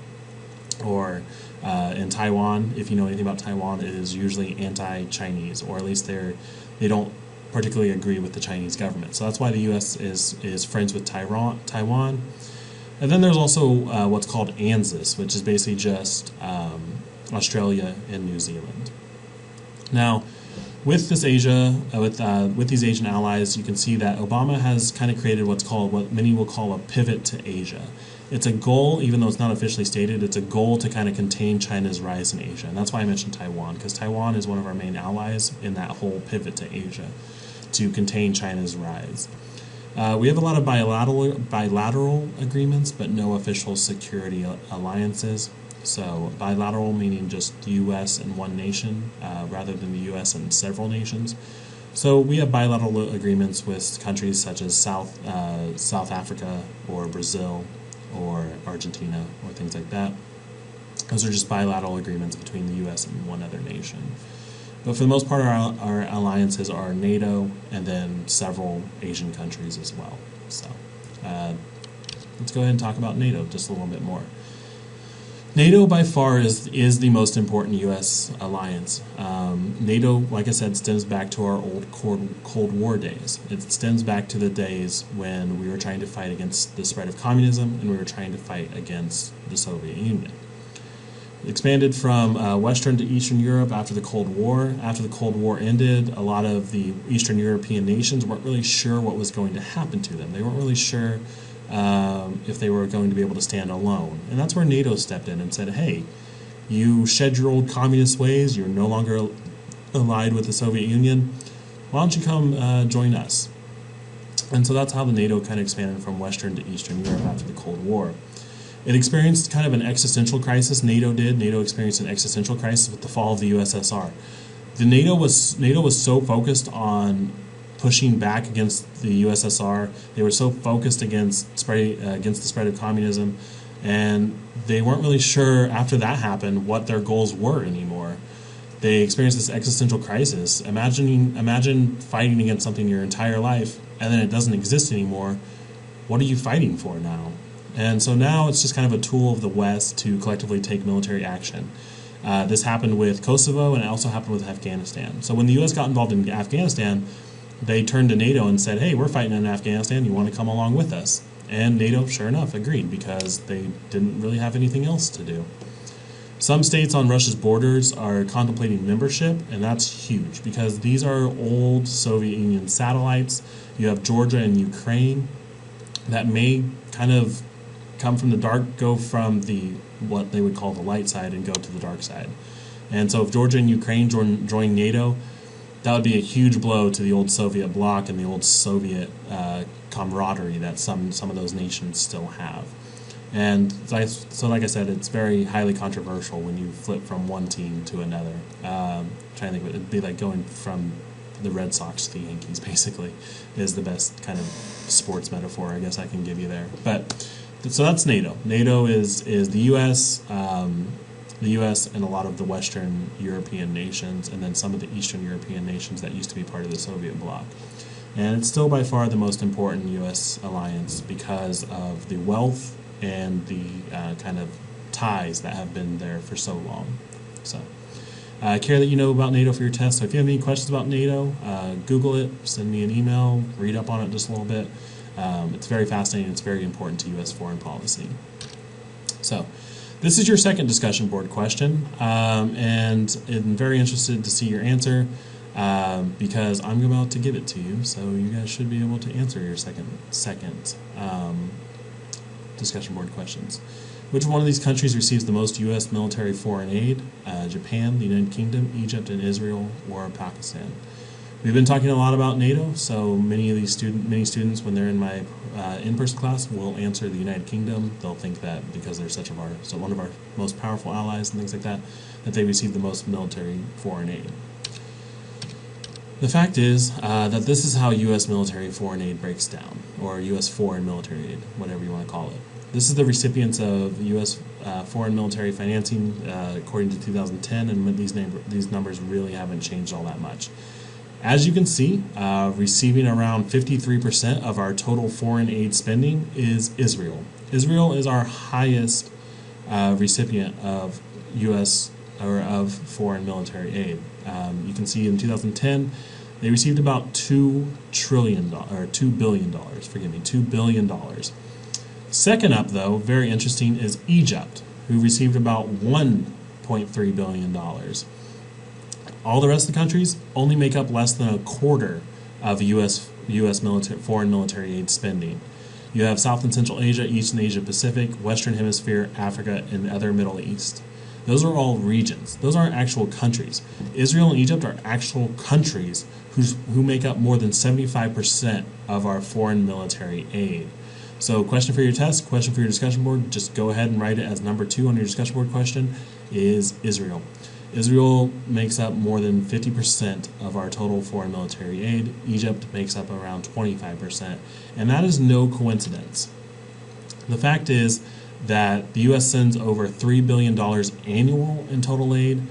Or in Taiwan, if you know anything about Taiwan, it is usually anti-Chinese, or at least they don't particularly agree with the Chinese government. So that's why the U.S. is friends with Taiwan. And then there's also what's called ANZUS, which is basically just Australia and New Zealand. Now, with this with these Asian allies, you can see that Obama has kind of created what many will call a pivot to Asia. It's a goal, even though it's not officially stated, it's a goal to kind of contain China's rise in Asia. And that's why I mentioned Taiwan, because Taiwan is one of our main allies in that whole pivot to Asia, to contain China's rise. We have a lot of bilateral agreements, but no official security alliances. So bilateral meaning just the U.S. and one nation, rather than the U.S. and several nations. So we have bilateral agreements with countries such as South Africa or Brazil or Argentina or things like that. Those are just bilateral agreements between the U.S. and one other nation. But for the most part, our alliances are NATO and then several Asian countries as well. So let's go ahead and talk about NATO just a little bit more. NATO by far is the most important U.S. alliance. NATO, like I said, stems back to our old Cold War days. It stems back to the days when we were trying to fight against the spread of communism and we were trying to fight against the Soviet Union. It expanded from Western to Eastern Europe after the Cold War. After the Cold War ended, a lot of the Eastern European nations weren't really sure what was going to happen to them. They weren't really sure if they were going to be able to stand alone. And that's where NATO stepped in and said, hey, you shed your old communist ways, you're no longer allied with the Soviet Union, why don't you come join us? And so that's how the NATO kind of expanded from Western to Eastern Europe after the Cold War. It experienced kind of an existential crisis, NATO did. NATO experienced an existential crisis with the fall of the USSR. NATO was so focused on pushing back against the USSR. They were so focused against the spread of communism, and they weren't really sure after that happened what their goals were anymore. They experienced this existential crisis. Imagine fighting against something your entire life, and then it doesn't exist anymore. What are you fighting for now? And so now it's just kind of a tool of the West to collectively take military action. This happened with Kosovo, and it also happened with Afghanistan. So when the U.S. got involved in Afghanistan, they turned to NATO and said, hey, we're fighting in Afghanistan, you want to come along with us? And NATO, sure enough, agreed because they didn't really have anything else to do. Some states on Russia's borders are contemplating membership, and that's huge because these are old Soviet Union satellites. You have Georgia and Ukraine that may kind of come from the dark, go from what they would call the light side and go to the dark side. And so if Georgia and Ukraine join NATO, that would be a huge blow to the old Soviet bloc and the old Soviet camaraderie that some of those nations still have. And so like I said, it's very highly controversial when you flip from one team to another. Trying to think of it, it'd be like going from the Red Sox to the Yankees, basically, is the best kind of sports metaphor I guess I can give you there. But so that's NATO. NATO is the U.S., and a lot of the Western European nations, and then some of the Eastern European nations that used to be part of the Soviet bloc. And it's still by far the most important U.S. alliance because of the wealth and the kind of ties that have been there for so long. So I care that you know about NATO for your test. So if you have any questions about NATO, Google it, send me an email, read up on it just a little bit. It's very fascinating. It's very important to U.S. foreign policy. So this is your second discussion board question, and I'm very interested to see your answer because I'm about to give it to you, so you guys should be able to answer your second discussion board questions. Which one of these countries receives the most U.S. military foreign aid? Japan, the United Kingdom, Egypt, and Israel, or Pakistan? We've been talking a lot about NATO, so many students, when they're in my in-person class, will answer the United Kingdom. They'll think that because they're one of our most powerful allies and things like that, that they receive the most military foreign aid. The fact is that this is how U.S. military foreign aid breaks down, or U.S. foreign military aid, whatever you want to call it. This is the recipients of U.S. Foreign military financing according to 2010, and these numbers really haven't changed all that much. As you can see, receiving around 53% of our total foreign aid spending is Israel. Israel is our highest recipient of U.S. or of foreign military aid. You can see in 2010 they received about $2 billion. Forgive me, $2 billion. Second up, though, very interesting, is Egypt, who received about $1.3 billion. All the rest of the countries only make up less than a quarter of U.S. foreign military aid spending. You have South and Central Asia, East and Asia Pacific, Western Hemisphere, Africa, and other Middle East. Those are all regions. Those aren't actual countries. Israel and Egypt are actual countries who make up more than 75% of our foreign military aid. So question for your test, question for your discussion board, just go ahead and write it as number 2 on your discussion board question, is Israel. Israel makes up more than 50% of our total foreign military aid. Egypt makes up around 25%. And that is no coincidence. The fact is that the U.S. sends over $3 billion annual in total aid,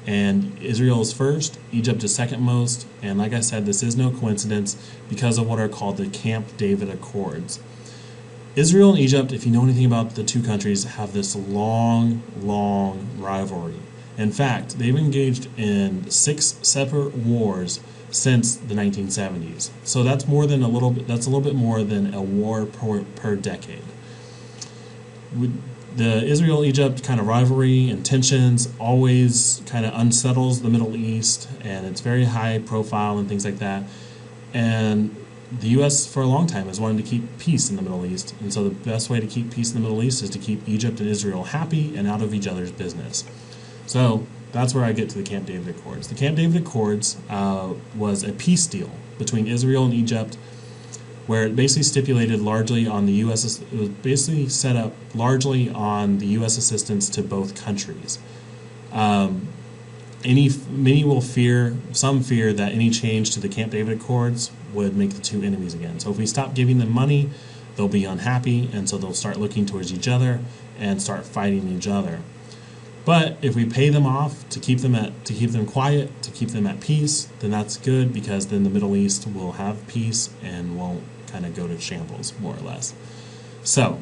and Israel is first, Egypt is second most, and like I said, this is no coincidence because of what are called the Camp David Accords. Israel and Egypt, if you know anything about the two countries, have this long rivalry. In fact, they've engaged in 6 separate wars since the 1970s. So that's a little bit more than a war per decade. The Israel-Egypt kind of rivalry and tensions always kind of unsettles the Middle East, and it's very high profile and things like that. And the U.S. for a long time has wanted to keep peace in the Middle East, and so the best way to keep peace in the Middle East is to keep Egypt and Israel happy and out of each other's business. So that's where I get to the Camp David Accords. The Camp David Accords was a peace deal between Israel and Egypt, where it basically stipulated largely on the U.S. It was basically set up largely on the U.S. assistance to both countries. Some fear that any change to the Camp David Accords would make the two enemies again. So if we stop giving them money, they'll be unhappy, and so they'll start looking towards each other and start fighting each other. But if we pay them off to keep them quiet, to keep them at peace, then that's good, because then the Middle East will have peace and won't kind of go to shambles, more or less. So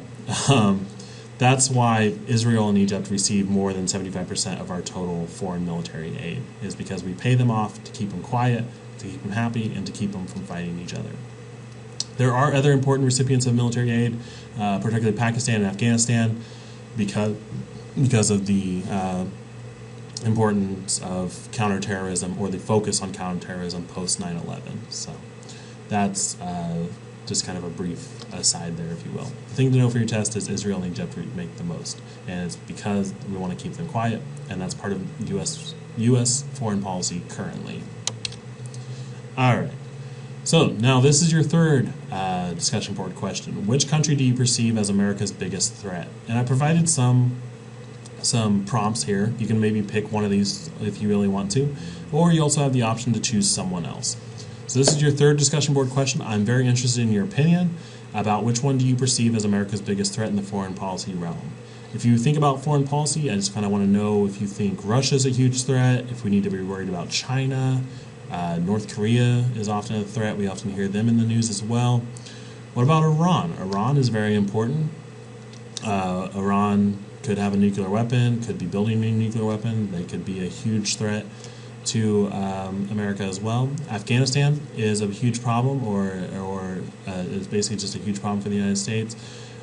that's why Israel and Egypt receive more than 75% of our total foreign military aid, is because we pay them off to keep them quiet, to keep them happy, and to keep them from fighting each other. There are other important recipients of military aid, particularly Pakistan and Afghanistan, because of the importance of counterterrorism, or the focus on counterterrorism post 9/11. So that's just kind of a brief aside there, if you will. The thing to know for your test is Israel and Egypt make the most, and it's because we want to keep them quiet, and that's part of U.S. foreign policy currently. All right. So now this is your third discussion board question. Which country do you perceive as America's biggest threat? And I provided some prompts here. You can maybe pick one of these if you really want to, or you also have the option to choose someone else. So this is your third discussion board question. I'm very interested in your opinion about which one do you perceive as America's biggest threat in the foreign policy realm. If you think about foreign policy, I just kind of want to know if you think Russia's a huge threat, if we need to be worried about China. North Korea is often a threat. We often hear them in the news as well. What about Iran? Iran is very important. Iran could have a nuclear weapon, could be building a nuclear weapon. They could be a huge threat to America as well. Afghanistan is a huge problem, or is basically just a huge problem for the United States.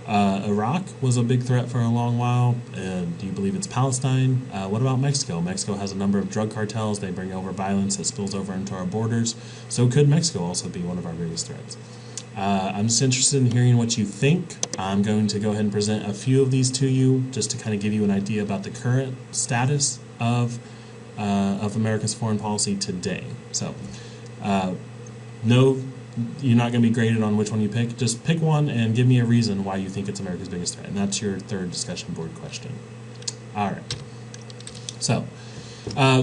Iraq was a big threat for a long while. Do you believe it's Palestine? What about Mexico? Mexico has a number of drug cartels. They bring over violence that spills over into our borders. So could Mexico also be one of our biggest threats? I'm just interested in hearing what you think. I'm going to go ahead and present a few of these to you just to kind of give you an idea about the current status of America's foreign policy today. So, no, you're not going to be graded on which one you pick. Just pick one and give me a reason why you think it's America's biggest threat. And that's your third discussion board question. All right. So,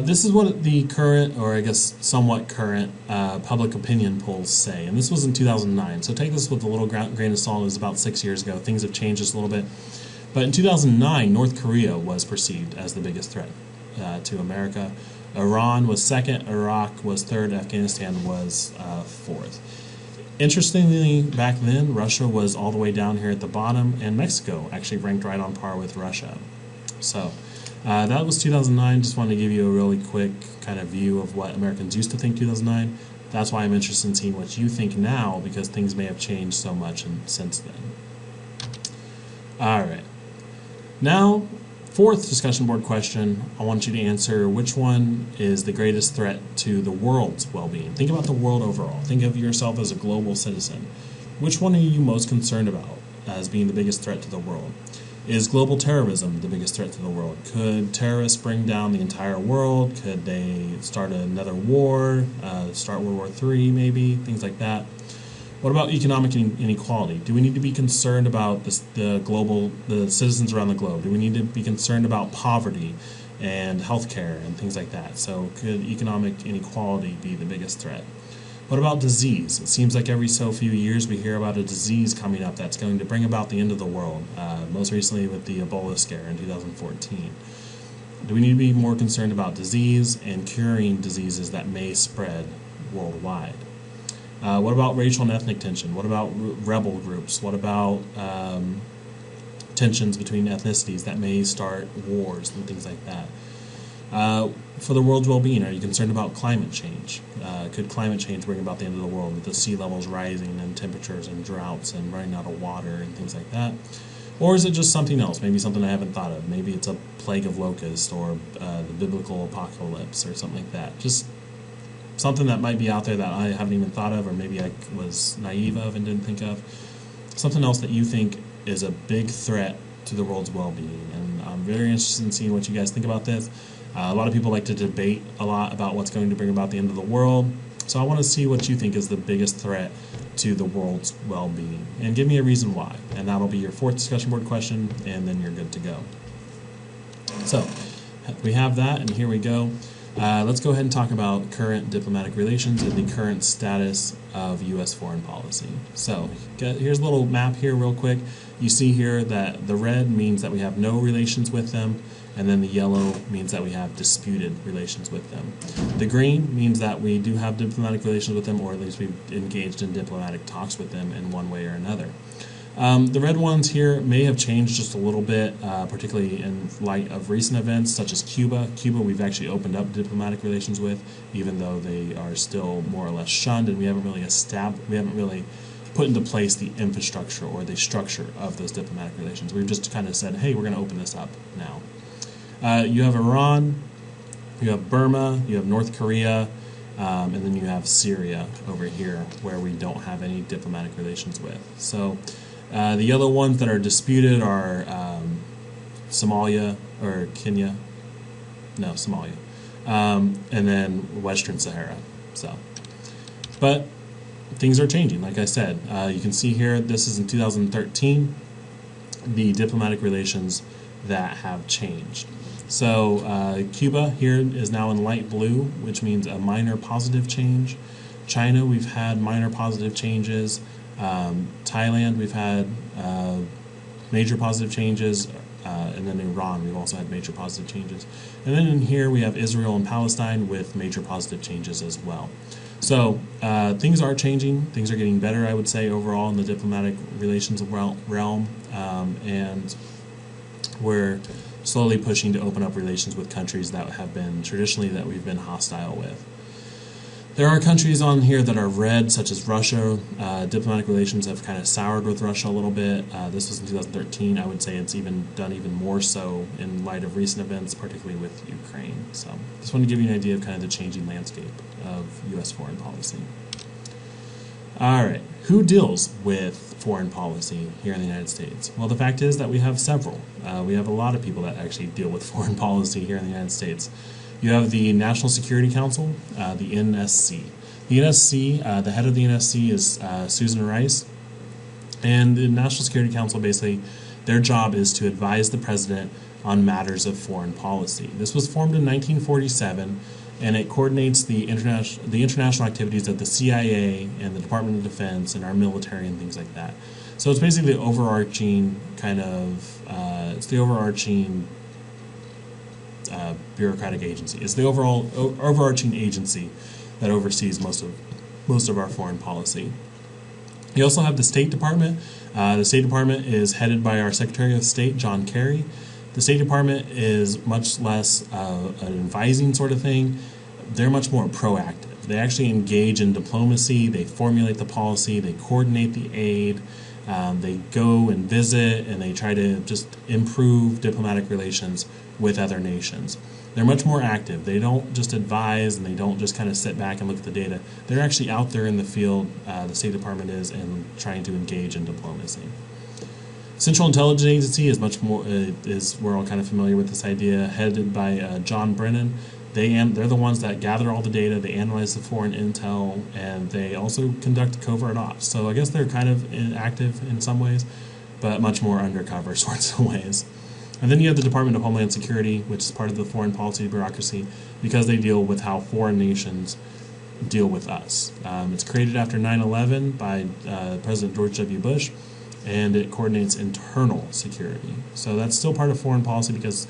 this is what the current, or I guess somewhat current, public opinion polls say. And this was in 2009. So take this with a little grain of salt. It was about 6 years ago. Things have changed just a little bit. But in 2009, North Korea was perceived as the biggest threat to America. Iran was second, Iraq was third, Afghanistan was fourth. Interestingly, back then, Russia was all the way down here at the bottom, and Mexico actually ranked right on par with Russia. So that was 2009. Just wanted to give you a really quick kind of view of what Americans used to think 2009. That's why I'm interested in seeing what you think now, because things may have changed so much since then. All right. Now, fourth discussion board question, I want you to answer which one is the greatest threat to the world's well-being. Think about the world overall. Think of yourself as a global citizen. Which one are you most concerned about as being the biggest threat to the world? Is global terrorism the biggest threat to the world? Could terrorists bring down the entire world? Could they start another war, start World War III maybe, things like that? What about economic inequality? Do we need to be concerned about the citizens around the globe? Do we need to be concerned about poverty and healthcare and things like that? So could economic inequality be the biggest threat? What about disease? It seems like every so few years we hear about a disease coming up that's going to bring about the end of the world, most recently with the Ebola scare in 2014. Do we need to be more concerned about disease and curing diseases that may spread worldwide? What about racial and ethnic tension? What about rebel groups? What about tensions between ethnicities that may start wars and things like that? For the world's well-being, are you concerned about climate change? Could climate change bring about the end of the world with the sea levels rising and temperatures and droughts and running out of water and things like that? Or is it just something else, maybe something I haven't thought of? Maybe it's a plague of locusts or the biblical apocalypse or something like that. Just something that might be out there that I haven't even thought of, or maybe I was naive of and didn't think of. Something else that you think is a big threat to the world's well-being. And I'm very interested in seeing what you guys think about this. A lot of people like to debate a lot about what's going to bring about the end of the world. So I want to see what you think is the biggest threat to the world's well-being. And give me a reason why. And that'll be your fourth discussion board question, and then you're good to go. So we have that, and here we go. Let's go ahead and talk about current diplomatic relations and the current status of U.S. foreign policy. So here's a little map here real quick. You see here that the red means that we have no relations with them, and then the yellow means that we have disputed relations with them. The green means that we do have diplomatic relations with them, or at least we've engaged in diplomatic talks with them in one way or another. The red ones here may have changed just a little bit, particularly in light of recent events such as Cuba. Cuba we've actually opened up diplomatic relations with, even though they are still more or less shunned, and we haven't really put into place the infrastructure or the structure of those diplomatic relations. We've just kind of said, hey, we're going to open this up now. You have Iran, you have Burma, you have North Korea, and then you have Syria over here, where we don't have any diplomatic relations with. So the other ones that are disputed are Somalia, or Kenya, no, Somalia, and then Western Sahara. So, but things are changing, like I said. You can see here, this is in 2013, the diplomatic relations that have changed. So Cuba here is now in light blue, which means a minor positive change. China, we've had minor positive changes. Thailand, we've had major positive changes. And then Iran, we've also had major positive changes. And then in here we have Israel and Palestine with major positive changes as well. So things are changing. Things are getting better, I would say, overall in the diplomatic relations realm. And we're slowly pushing to open up relations with countries that have been traditionally that we've been hostile with. There are countries on here that are red, such as Russia. Diplomatic relations have kind of soured with Russia a little bit. This was in 2013. I would say it's done even more so in light of recent events, particularly with Ukraine. So just want to give you an idea of kind of the changing landscape of U.S. foreign policy. All right, who deals with foreign policy here in the United States? Well, the fact is that we have several. We have a lot of people that actually deal with foreign policy here in the United States. You have the National Security Council, the NSC. The NSC, the head of the NSC is Susan Rice, and the National Security Council, basically, their job is to advise the president on matters of foreign policy. This was formed in 1947, and it coordinates the international activities of the CIA and the Department of Defense and our military and things like that. So it's basically the overarching kind of, bureaucratic agency. It's the overarching agency that oversees most of our foreign policy. You also have the State Department. The State Department is headed by our Secretary of State, John Kerry, The State Department is much less an advising sort of thing. They're much more proactive. They actually engage in diplomacy, they formulate the policy, they coordinate the aid, they go and visit, and they try to just improve diplomatic relations with other nations. They're much more active. They don't just advise and they don't just kind of sit back and look at the data. They're actually out there in the field, the State Department is, and trying to engage in diplomacy. Central Intelligence Agency is much more, we're all kind of familiar with this idea, headed by John Brennan. They're the ones that gather all the data, they analyze the foreign intel, and they also conduct covert ops. So I guess they're kind of active in some ways, but much more undercover sorts of ways. And then you have the Department of Homeland Security, which is part of the foreign policy bureaucracy, because they deal with how foreign nations deal with us. It's created after 9/11 by President George W. Bush, and it coordinates internal security. So that's still part of foreign policy because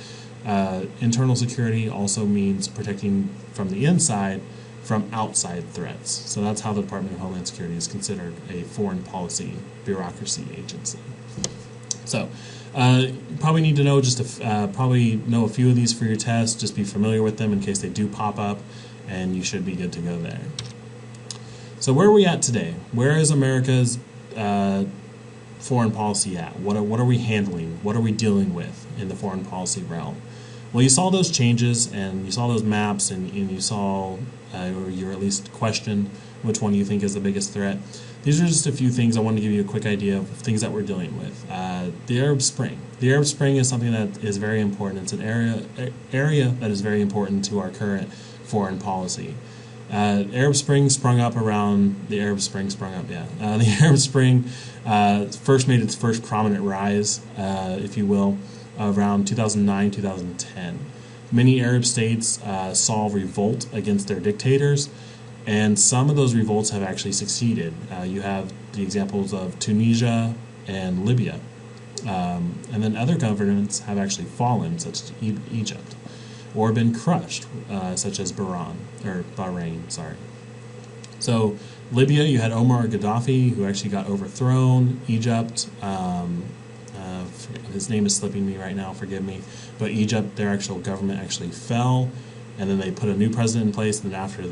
internal security also means protecting from the inside from outside threats. So that's how the Department of Homeland Security is considered a foreign policy bureaucracy agency. So probably need to know probably know a few of these for your test. Just be familiar with them in case they do pop up, and you should be good to go there. So where are we at today? Where is America's foreign policy at? What are we handling? What are we dealing with in the foreign policy realm? Well, you saw those changes, and you saw those maps, and you saw, or you at least questioned which one you think is the biggest threat. These are just a few things I want to give you a quick idea of things that we're dealing with. The Arab Spring. The Arab Spring is something that is very important. It's an area that is very important to our current foreign policy. The Arab Spring sprung up, the Arab Spring first made its first prominent rise, if you will, around 2009, 2010. Many Arab states saw revolt against their dictators, and some of those revolts have actually succeeded. You have the examples of Tunisia and Libya. And then other governments have actually fallen, such as Egypt, or been crushed, such as Bahrain. So Libya, you had Omar Gaddafi, who actually got overthrown. Egypt, his name is slipping me right now, forgive me. But Egypt, their actual government actually fell, and then they put a new president in place, and then after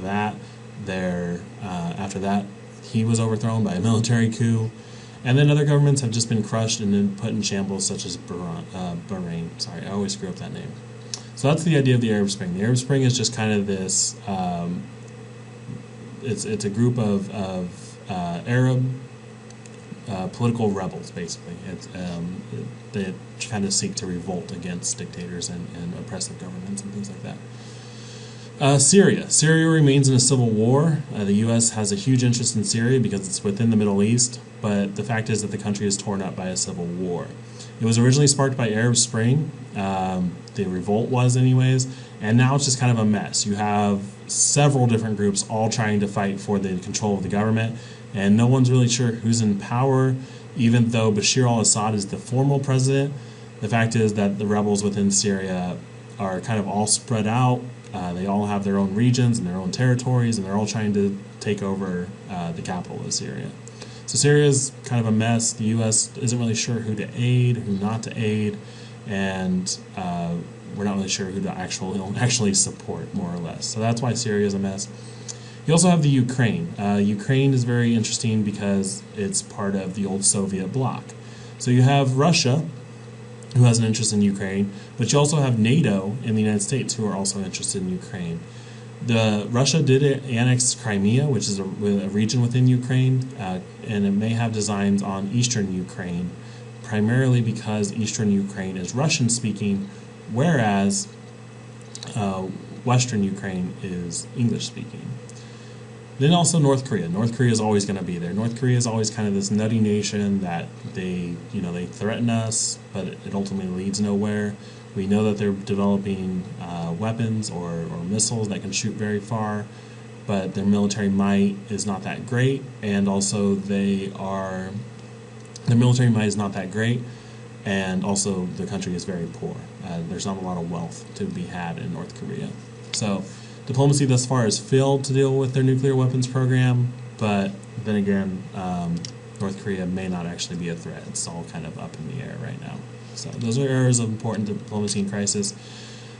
that, he was overthrown by a military coup. And then other governments have just been crushed and then put in shambles, such as Bahrain. Sorry, I always screw up that name. So that's the idea of the Arab Spring. The Arab Spring is just kind of this, it's a group of Arab political rebels, basically. They kind of seek to revolt against dictators and oppressive governments and things like that. Syria. Syria remains in a civil war. The U.S. has a huge interest in Syria because it's within the Middle East, but the fact is that the country is torn up by a civil war. It was originally sparked by Arab Spring, the revolt was anyways, and now it's just kind of a mess. You have several different groups all trying to fight for the control of the government, and no one's really sure who's in power. Even though Bashar al-Assad is the formal president, the fact is that the rebels within Syria are kind of all spread out. They all have their own regions and their own territories, and they're all trying to take over the capital of Syria. So Syria is kind of a mess. The U.S. isn't really sure who to aid, who not to aid, and we're not really sure who to actually support, more or less. So that's why Syria is a mess. You also have the Ukraine. Ukraine is very interesting because it's part of the old Soviet bloc. So you have Russia, who has an interest in Ukraine, but you also have NATO and the United States, who are also interested in Ukraine. Russia did annex Crimea, which is a region within Ukraine, and it may have designs on eastern Ukraine, primarily because eastern Ukraine is Russian-speaking, whereas western Ukraine is English-speaking. Then also North Korea. North Korea is always going to be there. North Korea is always kind of this nutty nation that they threaten us, but it ultimately leads nowhere. We know that they're developing weapons or missiles that can shoot very far, but their military might is not that great, and also their military might is not that great, and also the country is very poor. There's not a lot of wealth to be had in North Korea. So diplomacy thus far has failed to deal with their nuclear weapons program, but then again, North Korea may not actually be a threat. It's all kind of up in the air right now. So those are areas of important diplomacy and crisis.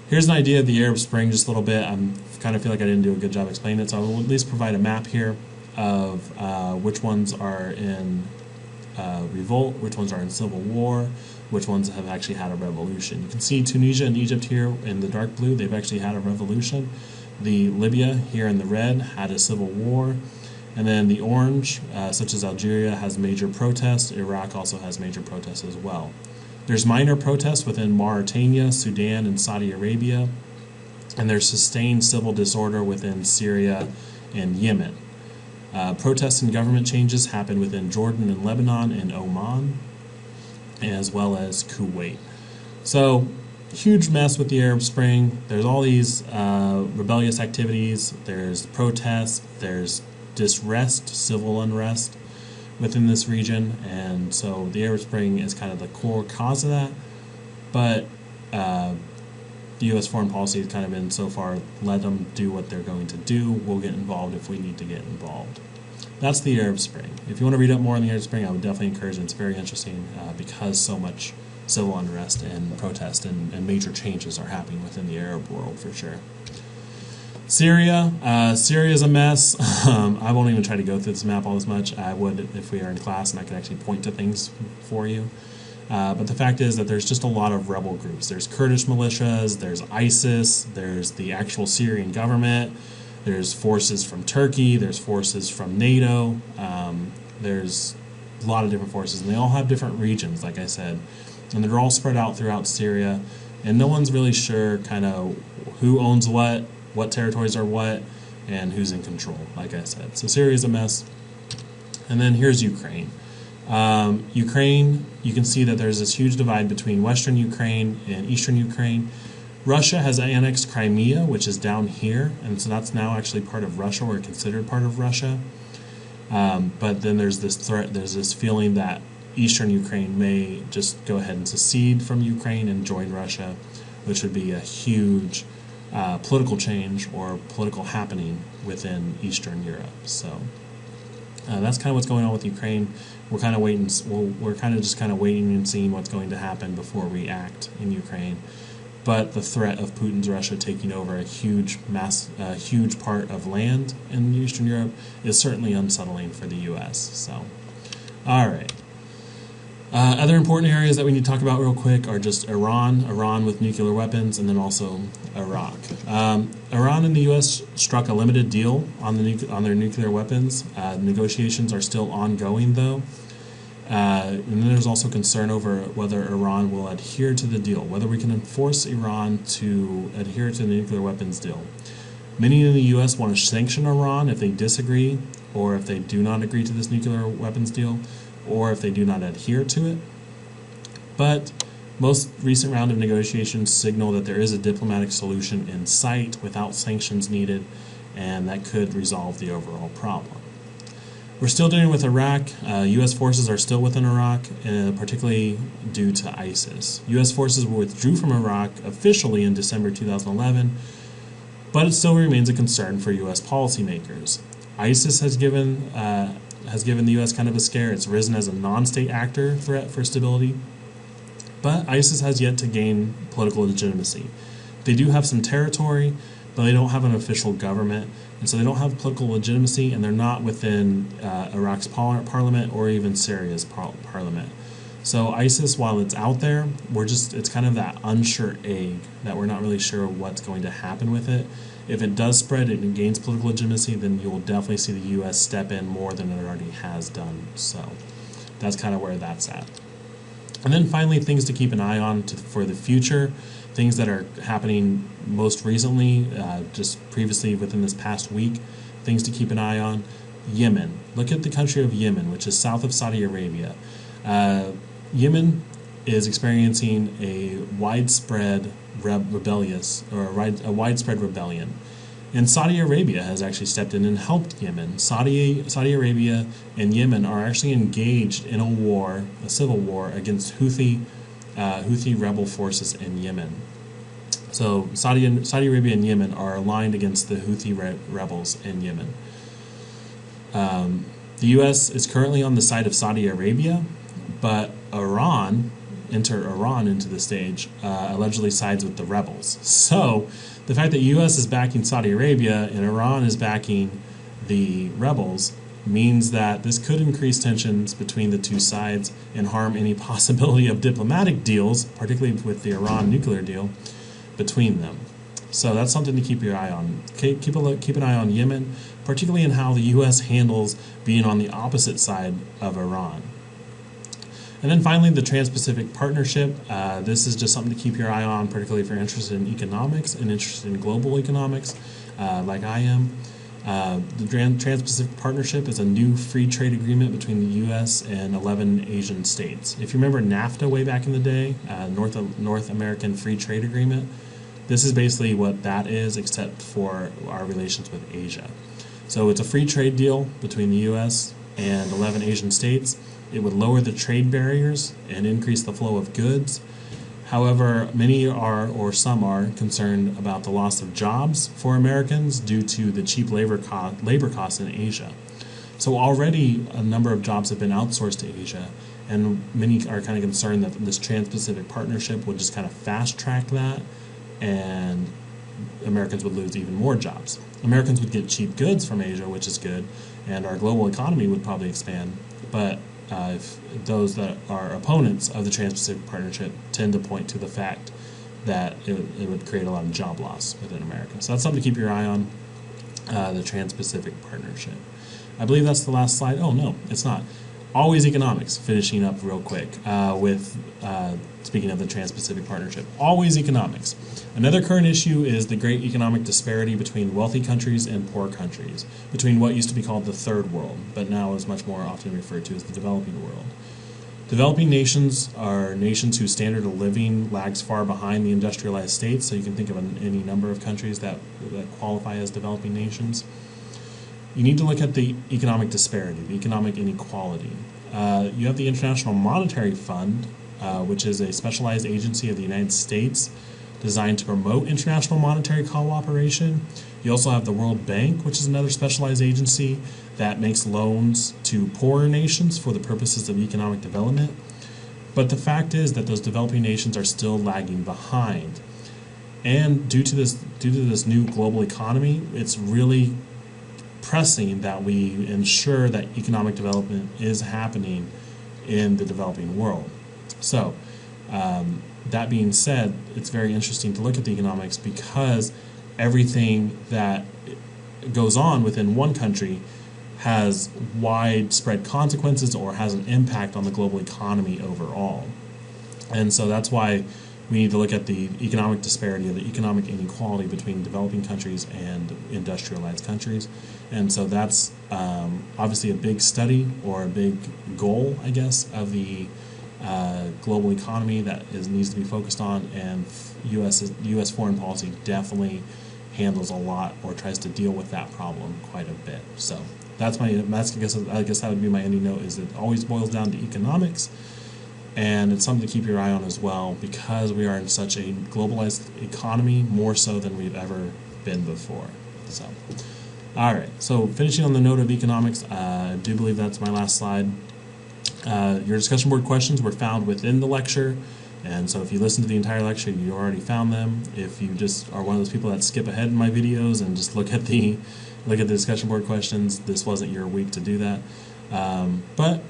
Here's an idea of the Arab Spring, just a little bit. I kind of feel like I didn't do a good job explaining it, so I will at least provide a map here of which ones are in revolt, which ones are in civil war, which ones have actually had a revolution. You can see Tunisia and Egypt here in the dark blue. They've actually had a revolution. The Libya here in the red had a civil war. And then the orange, such as Algeria, has major protests. Iraq also has major protests as well. There's minor protests within Mauritania, Sudan, and Saudi Arabia. And there's sustained civil disorder within Syria and Yemen. Protests and government changes happen within Jordan and Lebanon and Oman, as well as Kuwait. So, huge mess with the Arab Spring. There's all these rebellious activities. There's protests. There's disrest, civil unrest within this region. And so the Arab Spring is kind of the core cause of that. But the U.S. foreign policy has kind of been so far, let them do what they're going to do. We'll get involved if we need to get involved. That's the Arab Spring. If you want to read up more on the Arab Spring, I would definitely encourage it. It's very interesting because so much civil unrest and protest and major changes are happening within the Arab world for sure. Syria. Syria is a mess. I won't even try to go through this map all as much. I would if we are in class and I could actually point to things for you. But the fact is that there's just a lot of rebel groups. There's Kurdish militias, there's ISIS, there's the actual Syrian government, there's forces from Turkey, there's forces from NATO, there's a lot of different forces, and they all have different regions, like I said, and they're all spread out throughout Syria, and no one's really sure kind of who owns what territories are what, and who's in control, like I said. So Syria's a mess. And then here's Ukraine. Ukraine, you can see that there's this huge divide between Western Ukraine and Eastern Ukraine. Russia has annexed Crimea, which is down here, and so that's now actually part of Russia, or considered part of Russia. But then there's this threat, there's this feeling that Eastern Ukraine may just go ahead and secede from Ukraine and join Russia, which would be a huge political change or political happening within Eastern Europe. So that's kind of what's going on with Ukraine. We're kind of waiting. We're kind of just waiting and seeing what's going to happen before we act in Ukraine. But the threat of Putin's Russia taking over a huge part of land in Eastern Europe is certainly unsettling for the U.S. So, all right. Other important areas that we need to talk about real quick are just Iran with nuclear weapons, and then also Iraq. Iran and the U.S. struck a limited deal on their nuclear weapons. Negotiations are still ongoing, though. And then there's also concern over whether Iran will adhere to the deal, whether we can force Iran to adhere to the nuclear weapons deal. Many in the U.S. want to sanction Iran if they disagree, or if they do not agree to this nuclear weapons deal, or if they do not adhere to it. But most recent round of negotiations signal that there is a diplomatic solution in sight without sanctions needed, and that could resolve the overall problem. We're still dealing with Iraq. U.S. forces are still within Iraq, particularly due to ISIS. U.S. forces withdrew from Iraq officially in December 2011, but it still remains a concern for U.S. policymakers. ISIS has given the U.S. kind of a scare. It's risen as a non-state actor threat for stability, but ISIS has yet to gain political legitimacy. They do have some territory, but they don't have an official government, and so they don't have political legitimacy, and they're not within Iraq's parliament or even Syria's parliament. So ISIS, while it's out there, it's kind of that unsure egg that we're not really sure what's going to happen with it. If it does spread and it gains political legitimacy, then you will definitely see the U.S. step in more than it already has done. So that's kind of where that's at. And then finally, things to keep an eye on for the future, things that are happening most recently, just previously within this past week, things to keep an eye on. Yemen. Look at the country of Yemen, which is south of Saudi Arabia. Yemen is experiencing a widespread widespread rebellion. And Saudi Arabia has actually stepped in and helped Yemen. Saudi Arabia and Yemen are actually engaged in a civil war against Houthi rebel forces in Yemen. So Saudi Arabia and Yemen are aligned against the Houthi rebels in Yemen. The U.S. is currently on the side of Saudi Arabia, but Iran enter Iran into the stage, allegedly sides with the rebels. So the fact that U.S. is backing Saudi Arabia and Iran is backing the rebels means that this could increase tensions between the two sides and harm any possibility of diplomatic deals, particularly with the Iran nuclear deal, between them. So that's something to keep your eye on. Keep an eye on Yemen, particularly in how the U.S. handles being on the opposite side of Iran. And then finally, the Trans-Pacific Partnership. This is just something to keep your eye on, particularly if you're interested in economics and interested in global economics, like I am. The Trans-Pacific Partnership is a new free trade agreement between the U.S. and 11 Asian states. If you remember NAFTA way back in the day, North American Free Trade Agreement, this is basically what that is, except for our relations with Asia. So it's a free trade deal between the U.S. and 11 Asian states. It would lower the trade barriers and increase the flow of goods. However, many are, or some are, concerned about the loss of jobs for Americans due to the cheap labor costs in Asia. So already a number of jobs have been outsourced to Asia, and many are kind of concerned that this Trans-Pacific Partnership would just kind of fast-track that, and Americans would lose even more jobs. Americans would get cheap goods from Asia, which is good, and our global economy would probably expand, but if those that are opponents of the Trans-Pacific Partnership tend to point to the fact that it would create a lot of job loss within America. So that's something to keep your eye on, the Trans-Pacific Partnership. I believe that's the last slide. Oh, no, it's not. Always economics, finishing up real quick with speaking of the Trans-Pacific Partnership. Always economics. Another current issue is the great economic disparity between wealthy countries and poor countries, between what used to be called the Third World, but now is much more often referred to as the developing world. Developing nations are nations whose standard of living lags far behind the industrialized states, so you can think of any number of countries that qualify as developing nations. You need to look at the economic disparity, the economic inequality. You have the International Monetary Fund, which is a specialized agency of the United States designed to promote international monetary cooperation. You also have the World Bank, which is another specialized agency that makes loans to poorer nations for the purposes of economic development. But the fact is that those developing nations are still lagging behind. And due to this new global economy, it's really pressing that we ensure that economic development is happening in the developing world. So, that being said, it's very interesting to look at the economics because everything that goes on within one country has widespread consequences or has an impact on the global economy overall. And so that's why we need to look at the economic disparity or the economic inequality between developing countries and industrialized countries. And so that's obviously a big study or a big goal, I guess, of the global economy that needs to be focused on, and U.S. foreign policy definitely handles a lot or tries to deal with that problem quite a bit. So I guess that would be my ending note, is it always boils down to economics, and it's something to keep your eye on as well because we are in such a globalized economy, more so than we've ever been before. So, all right, so finishing on the note of economics, I do believe that's my last slide. Your discussion board questions were found within the lecture, and so if you listen to the entire lecture, you already found them. If you just are one of those people that skip ahead in my videos and just look at the discussion board questions, this wasn't your week to do that. But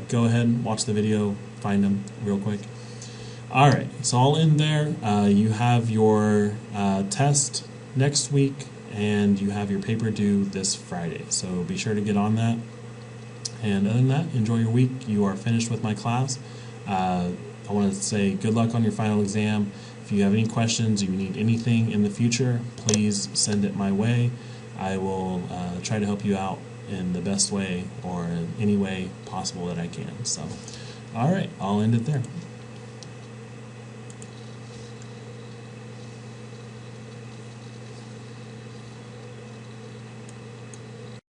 go ahead and watch the video, find them real quick. All right, so I'll end there. You have your test next week, and you have your paper due this Friday, so be sure to get on that. And other than that, enjoy your week. You are finished with my class. I want to say good luck on your final exam. If you have any questions, you need anything in the future, please send it my way. I will try to help you out in the best way or in any way possible that I can. So, all right, I'll end it there.